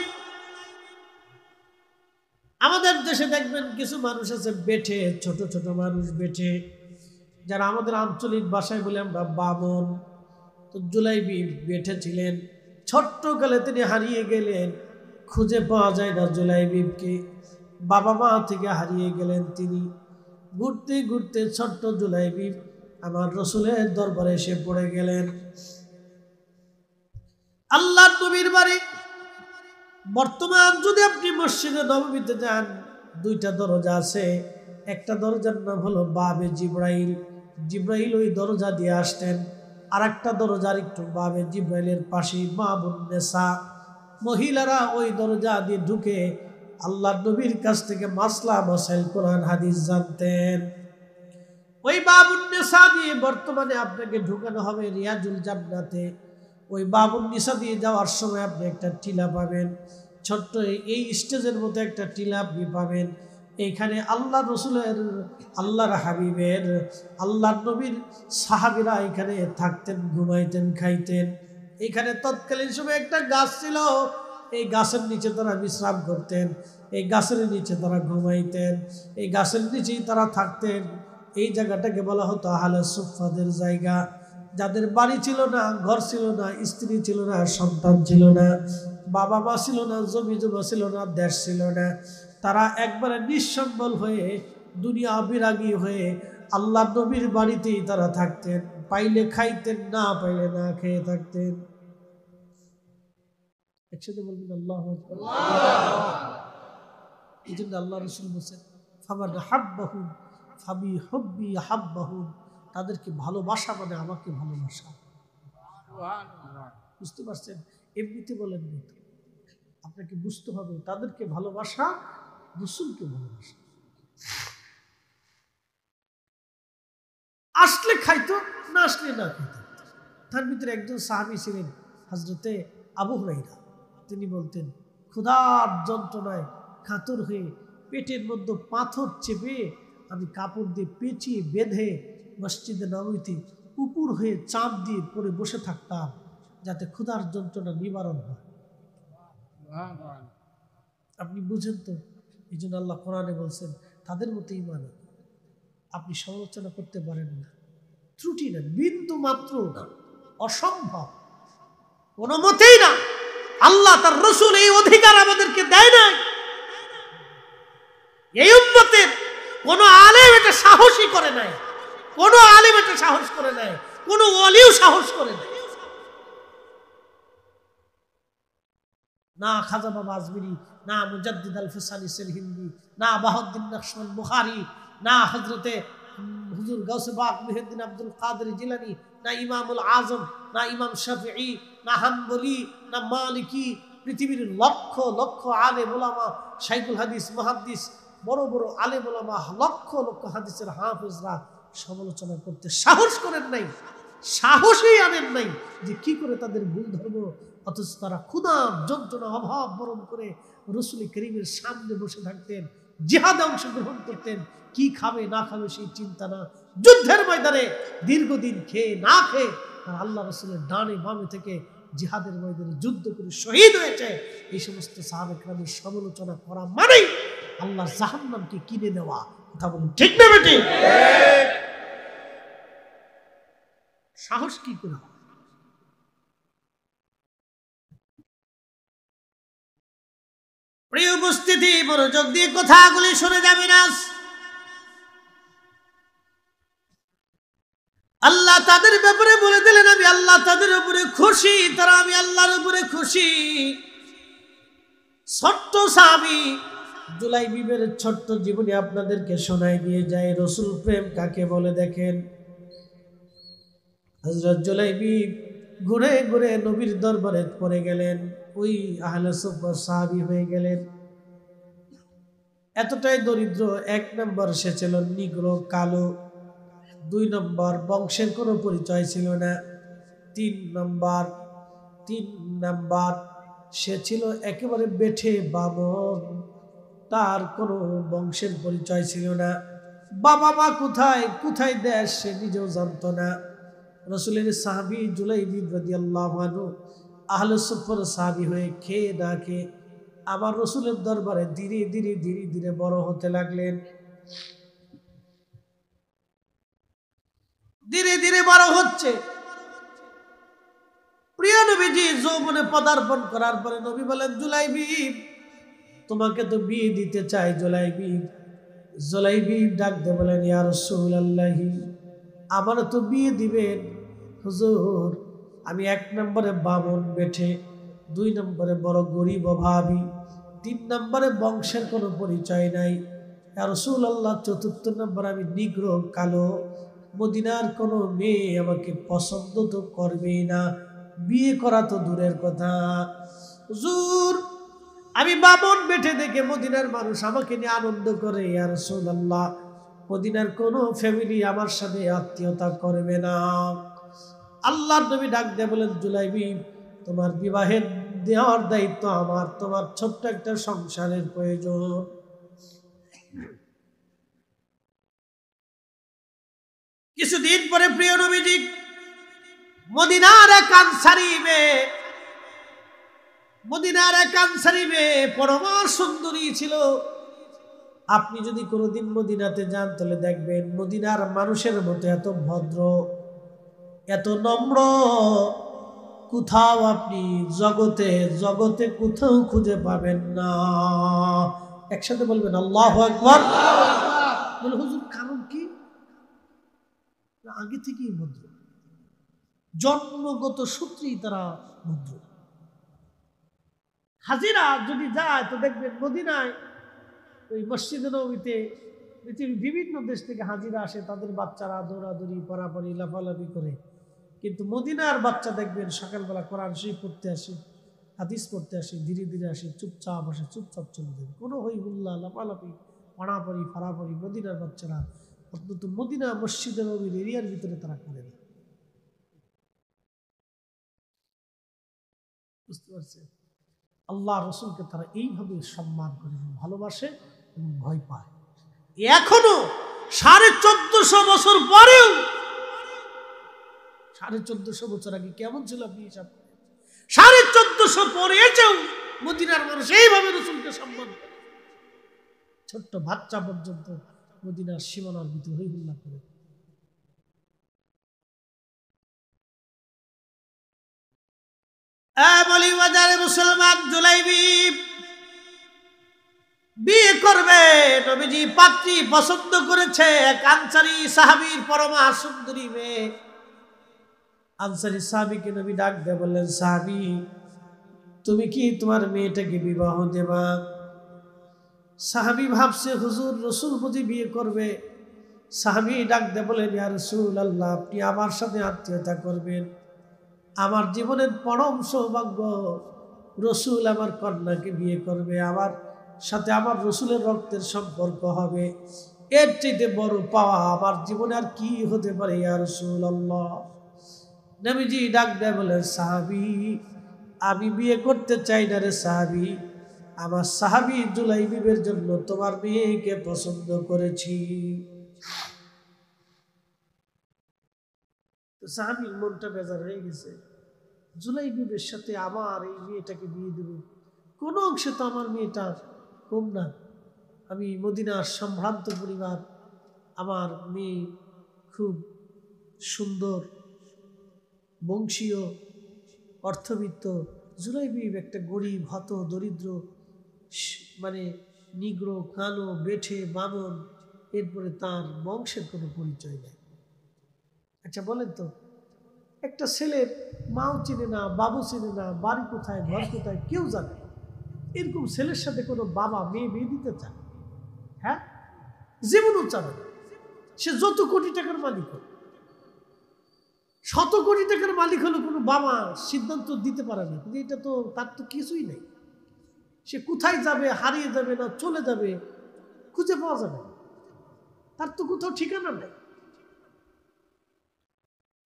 আমাদের দেশে দেখবেন কিছু মানুষ আছে বেঠে, ছোট ছোট মানুষ বেঠে, যারা আমাদের আঞ্চলিক ভাষায় বলে আমরা বামন। তো জুলাইবি বেঠে ছিলেন, ছোট্টকালে তিনি হারিয়ে গেলেন, খুঁজে পাওয়া যায় না জুলাইবিবকে। বাবা মা থেকে হারিয়ে গেলেন তিনি। ঘুরতে ঘুরতে ছোট্ট জুলাইবিব আমার রসুলের দরবারে এসে পড়ে গেলেন। আল্লাহর নবীর বাড়ি বর্তমান যদি আপনি মসজিদে নববীতে যান, দুইটা দরজা আছে। একটা দরজার নাম হলো বাবে জিব্রাইল, জিব্রাইল ওই দরজা দিয়ে আসতেন। আর একটা দরজার একটু বাবে জিব্রাইলের পাশে বাবুন নেসা, মহিলারা ওই দরজা দিয়ে ঢুকে আল্লাহর নবীর কাছ থেকে মাসলা মাসাইল কোরআন হাদিস জানতেন। ওই বাবুন নেসা দিয়ে বর্তমানে আপনাকে ঢুকানো হবে রিয়াজুল জান্নাতে। ওই বাবুন নিসা দিয়ে যাওয়ার সময় আপনি একটা টিলা পাবেন, ছোট্ট এই স্টেজের মতো একটা টিলা আপনি পাবেন। এইখানে আল্লাহ রসুলের, আল্লাহর হাবিবের, আল্লাহর নবীর সাহাবীরা এখানে থাকতেন, ঘুমাইতেন, খাইতেন। এখানে তৎকালীন সময় একটা গাছ ছিল, এই গাছের নিচে তারা বিশ্রাম করতেন, এই গাছের নিচে তারা ঘুমাইতেন, এই গাছের নিচেই তারা থাকতেন। এই জায়গাটাকে বলা হতো আহলে সুফফাদের জায়গা। যাদের বাড়ি ছিল না, ঘর ছিল না, স্ত্রী ছিল না, সন্তান ছিল না, বাবা মা ছিল না, জমি জমা ছিল না, দেশ ছিল না, তারা একবারে নিঃসম্বল হয়ে, দুনিয়া বিরাগী হয়ে আল্লাহ নবীর বাড়িতেই তারা থাকতেন। পাইলে খাইতেন, না পাইলে না খেয়ে থাকতেন। একসাথে বলবেন আল্লাহু আকবার। এই জন্য আল্লাহ রাসূল বলেছেন, ফামান হাব্বাহুম ফাবি হুব্বি হাব্বাহুম, তাদেরকে ভালোবাসা মানে আমাকে ভালোবাসা। বুঝতে পারছেন? এমনিতে বলেন না, আপনাকে বুঝতে হবে তাদেরকে ভালোবাসা, রাসূলকে ভালোবাসা। আসলে খাইতো, না আসলে না খাইতো। তার ভিতরে একজন সাহাবী ছিলেন হযরতে আবু হুরায়রা। তিনি বলতেন, ক্ষুধার যন্ত্রণায় কাতর হয়ে পেটের মধ্যে পাথর চেপে আমি কাপড় দিয়ে পেঁচিয়ে বেঁধে মসজিদে নববীতে উপর হয়ে চাপ দিয়ে পড়ে বসে থাকতাম, যাতে ক্ষুধার যন্ত্রণা নিবারণ হয়। আপনি বুঝেন তো? এই জন্য আল্লাহ কোরআনে বলছেন, তাদের মতো ঈমান আপনি সমালোচনা করতে পারেন না, ত্রুটি না, বিন্দু মাত্র না, অসম্ভব, কোনো মতেই না। আল্লাহ তার রাসূল এই অধিকার আমাদেরকে দেয় না। এই উম্মতের কোন আলেম এটা সাহসী করে নাই, কোন আলেম এটা সাহস করে নাই, কোন ওলিও সাহস করে নাই। না খাজা বাবা আজমিরি, না মুজাদ্দিদ আল ফিসানি সিলহিন্দি, না বাহাউদ্দিন নকশবন্দ বুখারী, না হযরতে হুজুর গাউসে পাক মুহিউদ্দিন আব্দুল কাদের জিলানী, না ইমামুল আজম, না ইমাম শাফিঈ, না হানবলি, না মালিকি। পৃথিবীর লক্ষ লক্ষ আলেম ওলামা, শাইখুল হাদিস, মুহাদ্দিস, বড় বড় আলেম ওলামা, লক্ষ লক্ষ হাদিসের হাফেজরা সমালোচনা করতে সাহস করেন নাই, সাহসই আনেন নাই যে কি করে তাদের ভুল ধর্ম, অথচ তারা ক্ষুধার যন্ত্রণা অভাব বরণ করে রাসূল করিমের সামনে বসে থাকতেন, জিহাদে অংশগ্রহণ করতেন। কি খাবে না খাবে সেই চিন্তা না, যুদ্ধের ময়দানে দীর্ঘদিন খেয়ে না খেয়ে আর আল্লাহ রাসূলের ডানে বামে থেকে জিহাদের ময়দানে যুদ্ধ করে শহীদ হয়েছে। এই সমস্ত সাহাবা কেরামের সমালোচনা করা মানে আল্লাহর জাহান্নামকে কিনে নেওয়া। কথা বলুন ঠিক না বেটি? সাহস কি করে? প্রিয় উপস্থিতি, মনোযোগ দিয়ে কথাগুলি শুনে যাবেন। আজ আল্লাহ তাদের ব্যাপারে বলে দিলেন, আমি আল্লাহ তাদের উপরে খুশি, তারা আমি আল্লাহর উপরে খুশি। ছোট্ট সাহাবী জুলাইবিবের ছোট্ট জীবনী আপনাদেরকে শোনাই দিয়ে যায় রাসূল প্রেম কাকে বলে। দেখেন, হযরত জুলাইবিব ঘুরে ঘুরে নবীর দরবারে পড়ে গেলেন, ওই আহলে সুফফার সাহাবী হয়ে গেলেন। এতটাই দরিদ্র, 1 নম্বর সে ছিল নিগ্রো, কালো। 2 নম্বর বংশের কোনো পরিচয় ছিল না। 3 নম্বর সে ছিল একেবারে বেঠে বামন, তার কোনো বংশের পরিচয় ছিল না। বাবা মা কোথায় কোথায় দেশ সে নিজেও জানত না। রাসূলের সাহাবী জুলাইবিব রাদিয়াল্লাহু আনহু আহলে সুফফার সাহাবী হয়ে খেয়ে না খেয়ে আবার রাসূলের দরবারে ধীরে ধীরে ধীরে ধীরে বড় হতে লাগলেন। ধীরে ধীরে বড় হচ্ছে। প্রিয় নবীজি যৌবনে পদার্পণ করার পরে নবী বলেন, জুলাইবিব তোমাকে তো বিয়ে দিতে চাই। জুলাইবিব ডাক দিয়ে বলেন, ইয়া রাসূলুল্লাহি আমার তো বিয়ে দিবেন হুজুর, আমি 1 নম্বরে বামন বেঠে, 2 নম্বরে বড় গরিব অভাবী, 3 নম্বরে বংশের কোনো পরিচয় নাই, ইয়া রাসূলুল্লাহ 4র্থ নম্বরে আমি নিগ্র কালো, মদিনার কোনো মেয়ে আমাকে পছন্দ তো করবেই না, বিয়ে করা তো দূরের কথা। হুজুর আমি বামন বেঠে দেখে মদিনার মানুষ আমাকে নিয়ে আনন্দ করে, ইয়া রাসূলুল্লাহ মদিনার কোনো ফ্যামিলি আমার সাথে আত্মীয়তা করবে না। আল্লাহর নবী ডাক দিয়ে বলেন, জুলাইবি তোমার বিবাহের দেওয়ার দায়িত্ব আমার, তোমার ছোট্ট একটা সংসারের প্রয়োজন। কিছুদিন পরে প্রিয় নবীজি মদিনার এক আনসারী মেয়ে পরমা সুন্দরী ছিল। আপনি যদি কোনোদিন মদিনাতে যান তাহলে দেখবেন মদিনার মানুষের মতো এত ভদ্র, এত নম্র কোথাও আপনি জগতে কোথাও খুঁজে পাবেন না। একসাথে বলবেন আল্লাহু আকবার। বলে হুজুর কারণ কি? আগে থেকেই ভদ্র, জন্মগত সূত্রেই তারা ভদ্র। হাজিরা যদি যায় তো দেখবেন মদিনায় ওই মসজিদে নববীতে পৃথিবীর বিভিন্ন দেশ থেকে হাজিরা আসে, তাদের বাচ্চারা দৌড়াদৌড়ি পড়াপড়ি লাফালাফি করে। কিন্তু মদিনার বাচ্চা দেখবেন সকালবেলা কোরআন শরীফ পড়তে আসে, হাদিস পড়তে আসে, ধীরে ধীরে আসে, চুপচাপ আসে, চুপচাপ চলে যাবে, কোনো হই হুল্লা লাফালাফি পড়াপড়ি ফাড়াপড়ি মদিনার বাচ্চারা অন্তত মদিনা মসজিদে নববীর এরিয়ার ভিতরে তারা করে না। বুঝতে পারছেন? আল্লাহ রসুলকে তারা এইভাবে সম্মান করে, ভালোবাসে এবং ভয় পায়। এখনো 1450 বছর পরেও, 1450 বছর আগে কেমন ছিল আপনি হিসাব করেন, 1450 পরে এসেও মদিনার মানুষ এইভাবে রসুলকে সম্মান করে। ছোট্ট বাচ্চা পর্যন্ত মদিনার সীমানার ভিতরে হই হুল্লা করে। মুসলমান জুলাইবি বিয়ে করবে, নবীজি পাত্রী পছন্দ করেছে এক আনসারী সাহাবীর পরমা সুন্দরী মেয়ে। আনসারী সাহাবীকে নবী ডাক দিয়ে বললেন, সাহাবী তুমি কি তোমার মেয়েটাকে বিবাহ দেবা? সাহাবী ভাবছে হুজুর রসুল বুঝি বিয়ে করবে। সাহাবী ডাক দিয়ে বলেন, ইয়া রাসূলুল্লাহ আপনি আমার সাথে আত্মীয়তা করবেন, আমার জীবনের পরম সৌভাগ্য, রসুল আমার কন্যাকে বিয়ে করবে, আমার সাথে আমার রসুলের রক্তের সম্পর্ক হবে, এর চাইতে বড় পাওয়া আমার জীবনে আর কি হতে পারে ইয়া রাসূলুল্লাহ। নবীজি ডাক দেয় বলেন, সাহাবী আমি বিয়ে করতে চাই না রে সাহাবী, আমার সাহাবী জুলাইবিবের জন্য তোমার মেয়েকে পছন্দ করেছি। তো সাহাবীর মনটা বেজার হয়ে গেছে, জুলাইবিবের সাথে আমার এই মেয়েটাকে বিয়ে দেব, কোন অংশে তো আমার মেয়েটা কম না, আমি মদিনার সম্ভ্রান্ত পরিবার, আমার মেয়ে খুব সুন্দর বংশীয় অর্থবিত্ত, জুলাইবিব একটা গরিব হত দরিদ্র, মানে নিগ্র কালো বেঠে বামন, এরপরে তার বংশের কোনো পরিচয় নেই। আচ্ছা বলেন তো, একটা ছেলের মাও চিনে না, বাবু চিনে না, বাড়ি কোথায় ঘর কোথায় কেউ জানে, এরকম ছেলের সাথে কোনো বাবা মেয়ে বিয়ে দিতে চায়? হ্যাঁ, জীবনও চাবে না। সে যত কোটি টাকার মালিক হোক, 100 কোটি টাকার মালিক হলো কোনো বাবা সিদ্ধান্ত দিতে পারে না, কিন্তু এটা তো তার তো কিছুই নেই। সে কোথায় যাবে, হারিয়ে যাবে না চলে যাবে, খুঁজে পাওয়া যাবে না, তার তো কোথাও ঠিকানা নেই।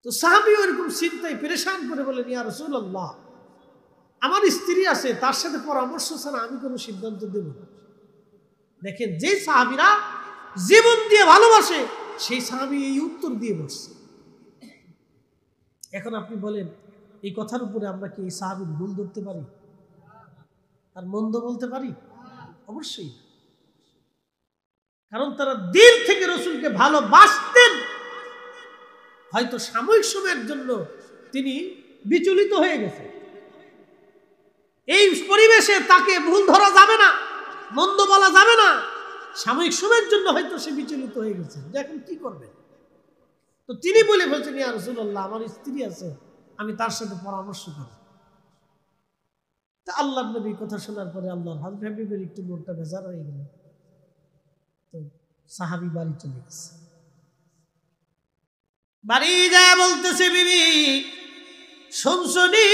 তো সাহাবী এরকম চিন্তায় পেরেশান করে বলেন, ইয়া রাসূলুল্লাহ আমার স্ত্রী আছে, তার সাথে পরামর্শ ছাড়া আমি কোনো সিদ্ধান্ত দেব না। দেখেন, যে সাহাবীরা জীবন দিয়ে ভালোবাসে সেই সাহাবী এই উত্তর দিয়ে বসছে। এখন আপনি বলেন, এই কথার উপরে আমরা কি এই সাহাবীর ভুল ধরতে পারি আর মন্দ বলতে পারি? অবশ্যই, কারণ তারা দিল থেকে রসুলকে ভালোবাসতেন। হয়তো সাময়িক সময়ের জন্য তিনি বিচলিত হয়ে গেছে, এই পরিবেশে তাকে ভুল ধরা যাবে না, মন্দ বলা যাবে না, সাময়িক সময়ের জন্য হয়তো সে বিচলিত হয়ে গেছে, এখন কি করবে? তো তিনি বলে ফেলছেন, ইয়া রাসূলুল্লাহ, আমার স্ত্রী আছে, আমি তার সাথে পরামর্শ করি। তা আল্লাহর নবী কথা শোনার পরে আল্লাহর হাবিবের একটু মনটা বেজার হয়ে গেল। তো সাহাবী বাড়ি চলে গেছে। বাড়ি যায় বলতেছে, বিবি শুনছনি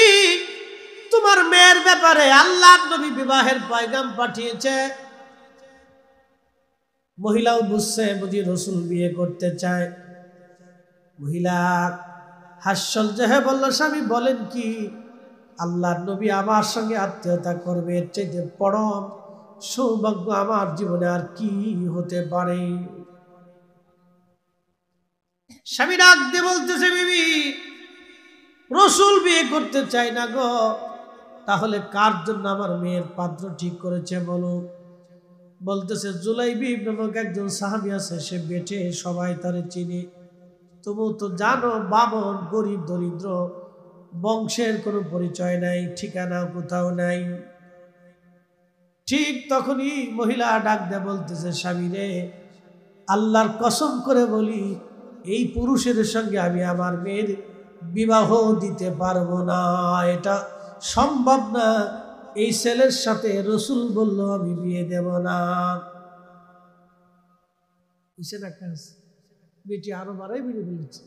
তোমার মেয়ের ব্যাপারে আল্লাহর নবী বিবাহের পয়গাম পাঠিয়েছে। মহিলাও বুঝছে বুঝি রাসূল বিয়ে করতে চায়। মহিলা হাস্যজ্জ্ব হয়ে বলল, স্বামী বলেন কি? আল্লাহর নবী আমার সঙ্গে আত্মীয়তা করবে, এর চাইতে পরম সৌভাগ্য আমার জীবনে আর কি হতে পারে? স্বামী ডাক দিয়ে বলতেছে, বিবি রাসূল বিয়ে করতে চাই না গো, তাহলে কার জন্য আমার মেয়ের পাত্র ঠিক করেছে বলো? বলতেছে, জুলাইবি নামক একজন সাহাবী আছে, সে বেটে, সবাই তারে চিনে। তুমি তো জানো বামন, গরিব দরিদ্র, বংশের কোনো পরিচয় নাই, ঠিকানা কোথাও নাই। ঠিক তখনই মহিলা ডাক দিয়ে বলতেছে, স্বামী রে, আল্লাহর কসম করে বলি, এই পুরুষের সঙ্গে আমি আমার মেয়ের বিবাহ দিতে পারবো না, এটা সম্ভব না। এই ছেলের সাথে রাসূল বলল আমি বিয়ে দেব না। বেটি আরো বাড়াই বেড়ে বলেছে।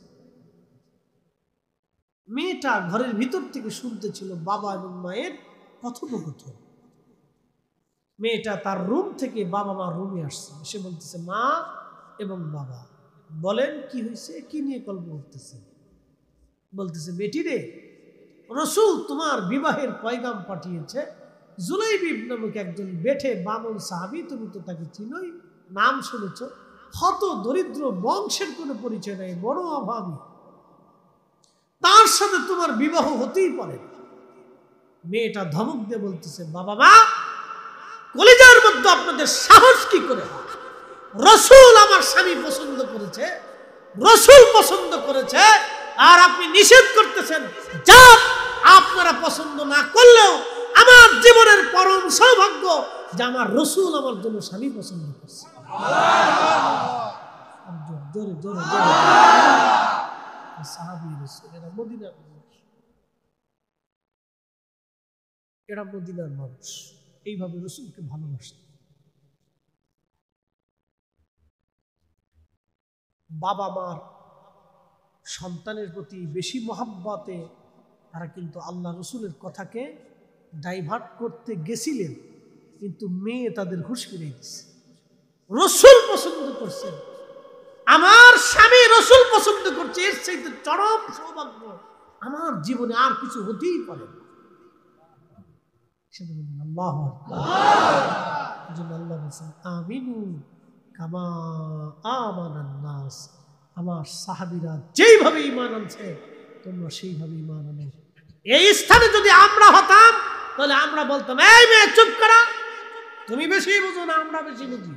মেয়েটা ঘরের ভিতর থেকে শুনতেছিল বাবা এবং মায়ের কথোপকথন। মেয়েটা তার রুম থেকে বাবা মা রুমে আসছে, এসে বলতেছে, মা এবং বাবা বলেন কি হয়েছে, কি নিয়ে গল্প করতেছে? বলতেছে, বেটি রে, রাসূল তোমার বিবাহের পয়গাম পাঠিয়েছে। জুলাইবি নামক একজন বেঠে বামন সাহাবী, তুমি তো তাকে চিনোই, নাম শুনেছ, হত দরিদ্র, বংশের কোনো পরিচয় নাই, বড় অভাবী, তার সাথে তোমার বিবাহ হতেই পারে। মেয়েটা ধমক দিয়ে বলতেছে, বাবা মা, কলিজার মধ্যে আপনাদের সাহস কি করে হয়? রাসূল আমার স্বামী পছন্দ করেছে, রাসূল পছন্দ করেছে, আর আপনি নিষেধ করতেছেন। যা আপনারা পছন্দ না করলেও আমার জীবনের পরম সৌভাগ্য যে আমার রাসূল আমার জন্য স্বামী পছন্দ করছে। জোরে জোরে জোরে। সাহাবী রাসূল, এরা মদিনার মানুষ, এরা মদিনার মানুষ, এইভাবে রাসূলকে ভালোবাসত। বাবা মার সন্তানের প্রতি বেশি মহাব্বতে তারা কিন্তু আল্লাহ রাসূলের কথাকে ডাইভার্ট করতে গেছিলেন, কিন্তু মেয়ে তাদের হুঁশ ফিরিয়ে দিচ্ছে। রাসূল পছন্দ করছেন, আমার স্বামী রাসূল পছন্দ করছে, এর চাইতে চরম সৌভাগ্য আমার জীবনে আর কিছু হতেই পারে না। আল্লাহু আকবার। আল্লাহ বলেছেন, আমিনু কামা আমানান নাস, আমার সাহাবীরা যেইভাবে ঈমান আনছে তোমরা সেইভাবে ঈমান আনো। এই স্থানে যদি আমরা হতাম তাহলে আমরা বলতাম, এই মেয়ে চুপ করা, তুমি বেশি বুঝো না, আমরা বেশি বুঝি।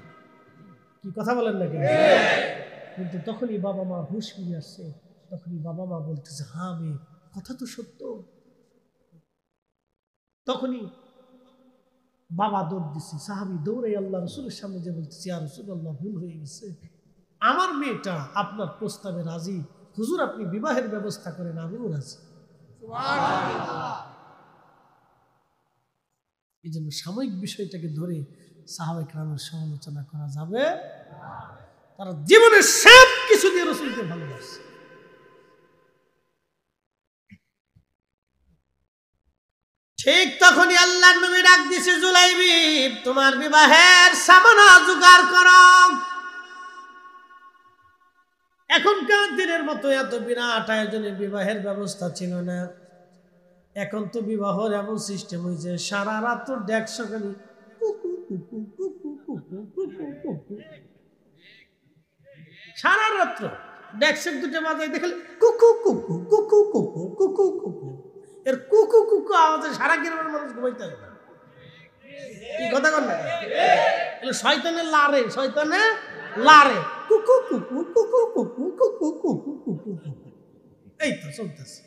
কি কথা বলেন না কেন? কিন্তু তখনই বাবা মা হুঁশ ফিরে আসছে, তখনই বাবা মা বলতেছে, হ্যাঁ মেয়ে, কথা তো সত্য। তখনই বাবা দৌড় দিচ্ছে, সাহাবী দৌড়ে আল্লাহ রাসূলের সামনে যে বলতেছে, ইয়া রাসূলুল্লাহ, ভুল হয়ে গেছে, আমার মেয়েটা আপনার প্রস্তাবে রাজি, হুজুর আপনি বিবাহের ব্যবস্থা করেন, আমিও রাজি। এই জন্য সাময়িক বিষয়টাকে ধরে সাহাবায়ে কেরামের সমালোচনা করা যাবে। তারা জীবনের সব কিছু দিয়ে রাসূলকে ভালোবাসে। ঠিক তখনই আল্লাহর নবী ডাক দিয়েছে, জুলাইবি তোমার বিবাহের সামানা জোগাড় করো। এখনকার দিনের মতো এত বিরাট আয়োজনে বিবাহের ব্যবস্থা ছিল না। এখন তো বিবাহের এমন সিস্টেম হয়েছে, সারা রাত ডেক সকালে সারা রাত্র ডেক্সের দুটো বাজায় দেখলে কুকু কুকু কুকু কুকু কুকু কুকু, এর কুকু কুকু আওয়াজে সারা গ্রামের মানুষ ঘুমাইতে হবে না। কি কথা কন না? শয়তানের লারে, শয়তানের লারে, কুকু কুকু কুকু কুকু কুকু কুকু কুকু কুকু, এই তো চলতেছে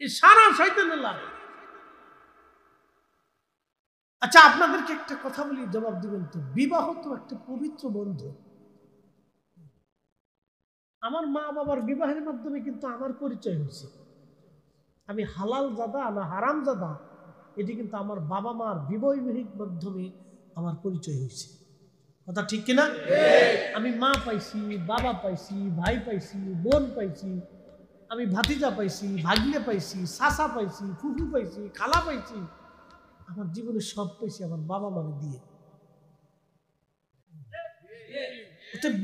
সারা শয়তানের লারে। আচ্ছা আপনাদেরকে একটা কথা বলি, জবাব দিবেন তো? বিবাহ তো একটা পবিত্র বন্ধন, আমার মা বাবার বিবাহের মাধ্যমে কিন্তু আমার পরিচয় হয়েছে। আমি হালাল জাদা না হারাম জাদা, এটি কিন্তু আমার বাবা মার বিবাহের মাধ্যমে আমার পরিচয় হয়েছে। কথা ঠিক কিনা? আমি মা পাইছি, বাবা পাইছি, ভাই পাইছি, বোন পাইছি, আমি ভাতিজা পাইছি, ভাগ্নে পাইছি, চাচা পাইছি, ফুফু পাইছি, খালা পাইছি। আমার জীবনে সব পাইছি আমার বাবা মারে দিয়ে।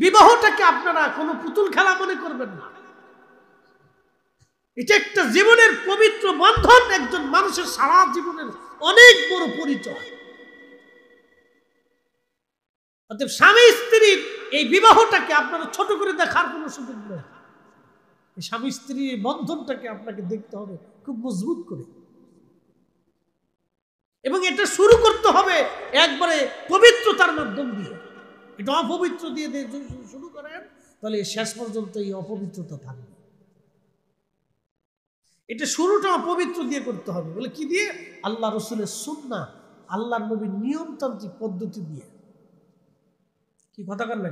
বিবাহটাকে আপনারা কোনো পুতুল খেলা মনে করবেন না। এটা একটা জীবনের পবিত্র বন্ধন, একজন মানুষের সারা জীবনের অনেক বড় পরিচয়। অতএব স্বামী স্ত্রীর এই বিবাহটাকে আপনারা ছোট করে দেখার কোনো সুযোগ নেই। এই স্বামী স্ত্রীর বন্ধনটাকে আপনাকে দেখতে হবে খুব মজবুত করে, এবং এটা শুরু করতে হবে একবারে পবিত্রতার মাধ্যম দিয়ে। এটা অপবিত্র দিয়ে শুরু করেন তাহলে শেষ পর্যন্ত এই অপবিত্রতা থাকবে। এটা শুরুটা অপবিত্র দিয়ে করতে হবে। বলে কি দিয়ে? আল্লাহ রসুলের সুন্নাহ, আল্লাহর নবীর নিয়মতান্ত্রিক পদ্ধতি দিয়ে। কি কথা কর না?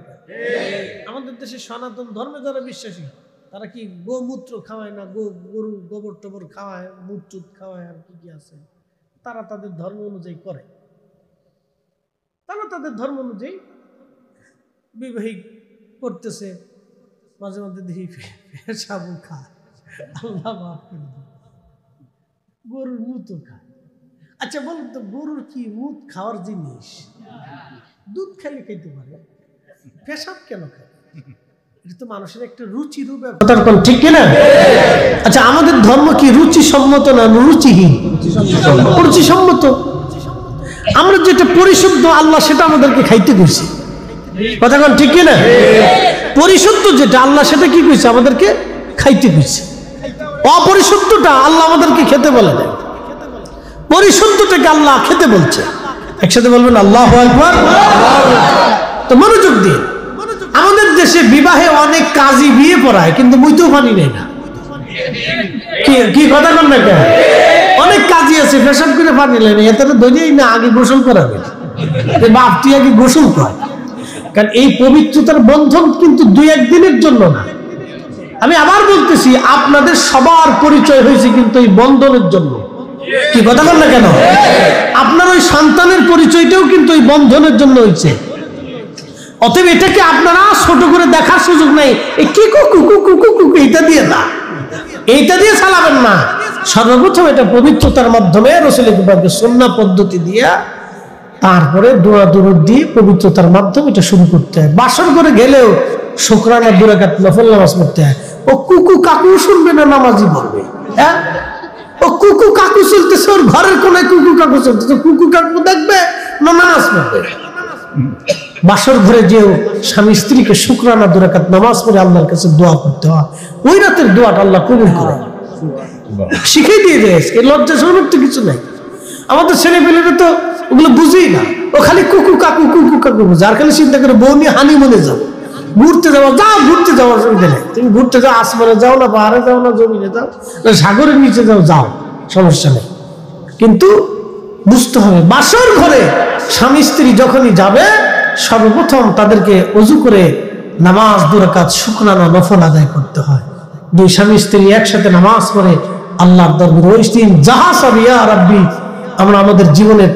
আমাদের দেশে সনাতন ধর্মে যারা বিশ্বাসী তারা কি গোমূত্র খাওয়ায় না, গরু গোবর টোবর খাওয়ায়, মুখ টুত খাওয়ায়, আর কি কি আছে, তারা তাদের ধর্ম অনুযায়ী করে। তারা তাদের ধর্ম অনুযায়ী বিবাহিক করতেছে। মাঝে মধ্যে দেখি পেশাবু খায়, আল্লাহ মাফ করে দিন, গরুর মুতও খায়। আচ্ছা বলুন তো, গরুর কি মুত খাওয়ার জিনিস? দুধ খেলে খেতে পারে, পেশাব কেন খায়? এটা তো মানুষের একটা রুচি রূপ, ঠিক কিনা? আচ্ছা আমাদের ধর্ম কি রুচি সম্মত না রুচিহীন? রুচি সম্মত। আমরা যেটা পরিশুদ্ধ আল্লাহ সেটা আমাদেরকে খাইতে কইছে। কথা কোন ঠিক কিনা? পরিশুদ্ধ যেটা আল্লাহ সেটা কি কইছে? আমাদেরকে খাইতে কইছে। অপরিশুদ্ধটা আল্লাহ আমাদেরকে খেতে বলে না, পরিশুদ্ধটাকে আল্লাহ খেতে বলছে। একসাথে বলবেন আল্লাহু আকবার। তো মনোযোগ দিয়ে, আমাদের দেশে বিবাহে অনেক কাজী বিয়ে পড়ায় কিন্তু মুইতেও পানি নেই না। কি কথা বল না কেন? অনেক কাজী আছে পেশাব করে পানি নেয় না, এত ধরেই না আগে গোসল করাবে। বাপ তুই আগে গোসল কর, কারণ এই পবিত্রতার বন্ধন কিন্তু 2-1 দিনের জন্য না। আমি আবার বলতেছি, আপনাদের সবার পরিচয় হয়েছে কিন্তু এই বন্ধনের জন্য। কি কথা বল না কেন? আপনার ওই সন্তানের পরিচয়টাও কিন্তু এই বন্ধনের জন্য হয়েছে। অতএব এটাকে আপনারা ছোট করে দেখার সুযোগ নেই। কি কুকু কুকু কুকু এইটা দিয়ে না, এইটা দিয়ে চালাবেন না। সর্বপ্রথম এটা পবিত্রতার মাধ্যমে রাসূলের সুন্নাহ পদ্ধতি দিয়া, তারপরে দোয়া দুরূদ দিয়ে পবিত্রতার মাধ্যমে এটা শুরু করতে হয়। বাসর করে গেলেও শুকরানা 2 রাকাত নফল নামাজ পড়তে হয়। ও কুকু কাকু শুনবে না, নামাজি বলবে। হ্যাঁ, ও কুকু কাকু চলতেছে, ওর ঘরের কোনায় কুকু কাকু চলতেছে, কুকু কাকু দেখবে না নামাজ পড়বে। বাসর ঘরে যেও স্বামী স্ত্রীকে শুকরানা 2 রাকাত নামাজ পড়ে আল্লাহর কাছে দোয়া করতে হয়। ওই রাতের দোয়াটা আল্লাহ কবুল করে। শিখিয়ে দিয়ে দেয়, এই লজ্জা শরমের তো কিছু নাই। আমাদের ছেলে পেলেরা তো ওগুলো বুঝেই না, ও খালি কুকু কাকু বুঝে। আর খালি চিন্তা করে বউ নিয়ে হানিমুনে যাও, ঘুরতে যাওয়া, যাও ঘুরতে যাওয়ার অসুবিধা নেই। তুমি ঘুরতে যাও, আসমানে যাও না, পাহাড়ে যাও না, জমিনে যাও না, সাগরের নিচে যাও, যাও, সমস্যা নেই। কিন্তু বুঝতে হবে, বাসর ঘরে স্বামী স্ত্রী যখনই যাবে সর্বপ্রথম তাদেরকে ওযু করে নামাজ 2 রাকাত শুকরানা নফল আদায় করতে হয়। 2 স্বামী স্ত্রী একসাথে নামাজ পড়ে আল্লাহর দরবারে ওই দিন যাহা সব ইয়া রাব্বি, আমরা আমাদের জীবনের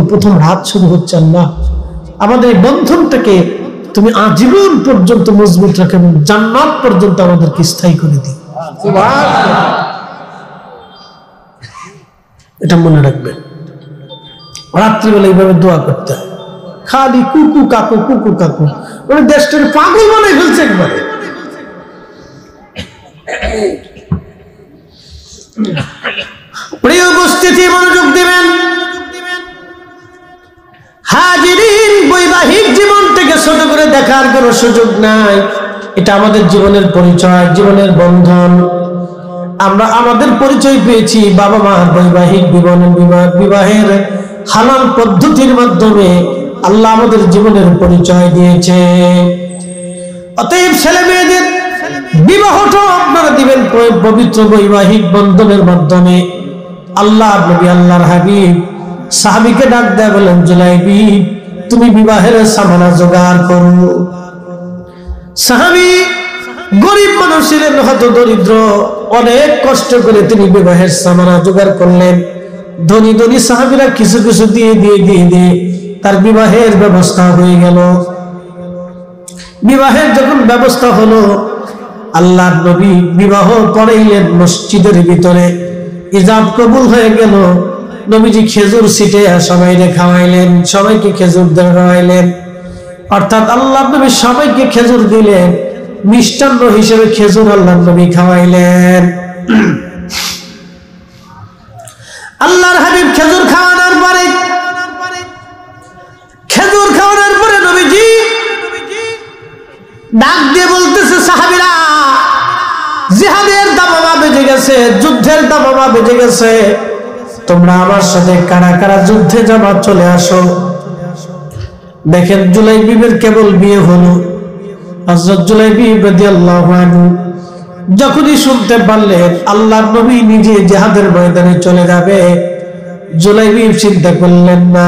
প্রথম রাত শুরু হচ্ছে। আল্লাহ আমাদের এই বন্ধনটাকে তুমি আজীবন পর্যন্ত মজবুত রাখো এবং জান্নাত পর্যন্ত আমাদেরকে স্থায়ী করে দিও। সুবহানাল্লাহ। এটা মনে রাখবেন, রাত্রিবেলা এইভাবে দোয়া করতে হয়। খালি কুকু কাকু মানে দেশটাকে পাগল বানাই ফেলছে একবারে। প্রিয় উপস্থিতি, মনোযোগ দিবেন। হাজিরিন, বৈবাহিক জীবনটাকে ছোট করে দেখার কোনো সুযোগ নাই। এটা আমাদের জীবনের পরিচয়, জীবনের বন্ধন। আমরা আমাদের পরিচয় পেয়েছি বাবা মার বৈবাহিক বিবাহের হালাল পদ্ধতির মাধ্যমে। আল্লাহ আমাদের জীবনের পরিচয় দিয়েছে। অতএব ছেলে মেয়েদের বিবাহটাও আপনারা দিবেন পবিত্র বৈবাহিক বন্ধনের মাধ্যমে। আল্লাহ নবী, আল্লাহর হাবিব সাহাবীকে ডাক দেয়, বলেন জুলাইবি তুমি বিবাহের সামানা জোগাড় করো। সাহাবী গরিব মানুষ ছিলেন, হত দরিদ্র, অনেক কষ্ট করে তিনি বিবাহের সামানা জোগাড় করলেন। ধনী ধনী সাহাবীরা কিছু কিছু দিয়ে দিয়ে দিয়ে দিয়ে তার বিবাহের ব্যবস্থা হয়ে গেল। বিবাহের যখন ব্যবস্থা হলো, আল্লাহর নবী বিবাহ পড়াইলেন মসজিদের ভিতরে, ইজাব কবুল হয়ে গেল। নবীজি খেজুর ছিটে সবাইকে খাওয়াইলেন, সবাইকে খেজুর খাওয়াইলেন। অর্থাৎ আল্লাহর নবী সবাইকে খেজুর দিলেন, মিষ্টান্ন হিসেবে খেজুর আল্লাহর নবী খাওয়াইলেন। আল্লাহর হাবিব খেজুর খাওয়ানোর পরে নবীজি ডাক দিয়ে বলতেছে, সাহাবীরা, জিহাদের দামামা বেজে গেছে, যুদ্ধের দামামা বেজে গেছে, তোমরা আমার সাথে কারা কারা যুদ্ধে যাবা, চলে আসো। দেখেন জুলাইবিবের কেবল বিয়ে হলো। হযরত জুলাইবিব রাদিয়াল্লাহু আনহু যখনই শুনতে পারলেন আল্লাহর নবী নিজে জিহাদের ময়দানে চলে যাবে, জুলাইবিব চিন্তা করলেন না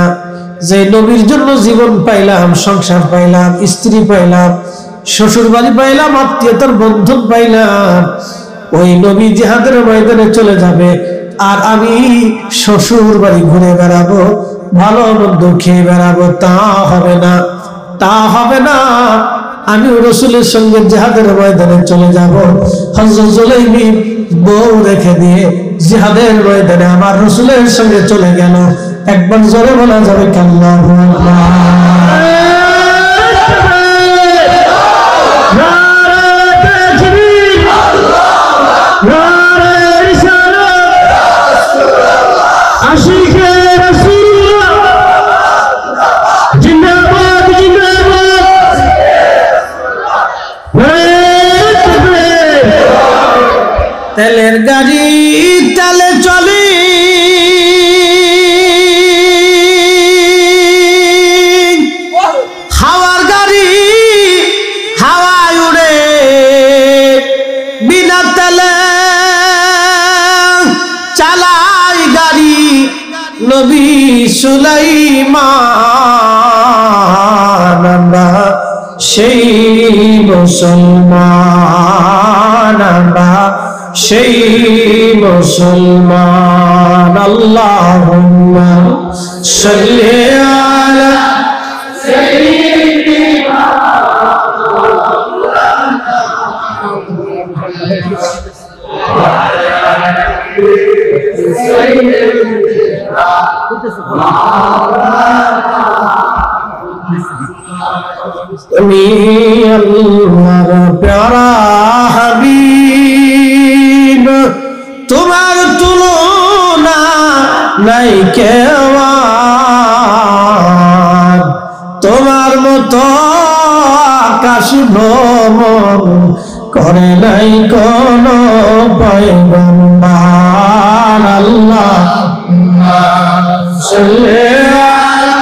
যে নবীর জন্য জীবন পাইলাম, সংসার পাইলাম, স্ত্রী পাইলাম, শ্বশুর বাড়ি পাইলাম, আত্মীয়তার বন্ধন পাইলাম, ওই নবী জিহাদের ময়দানে চলে যাবে আর আমি শ্বশুর বাড়ি ঘুরে বেড়াবো, ভালো মন্দ খেয়ে বেড়াবো, তা হবে না, তা হবে না। আমি রাসূলের সঙ্গে জিহাদের ময়দানে চলে যাব। হযরত জুলাইবিব বউ রেখে দিয়ে জিহাদের ময়দানে আমার রাসূলের সঙ্গে চলে গেল। একবার জোরে বলা যাবে আল্লাহু আকবার। তেলের গাড়ি তেলে চলে, হাওয়ার গাড়ি হাওয়ায় উড়ে, বিনা তেলে চালাই গাড়ি নবী সুলাইমান। আমরা সেই মুসলমান, আমরা সেই মুসলমান। আল্লাহুম্মা সাল্লি আলা সাইয়্যিদিনা তুমি আল্লাহর প্যারা হাবিব, তোমার তুলনা নাই কেউ, তোমার মতো আকাশ ভ্রমণ করে নাই কোন পয়গম্বর। আল্লাহুম্মা সাল্লি আলা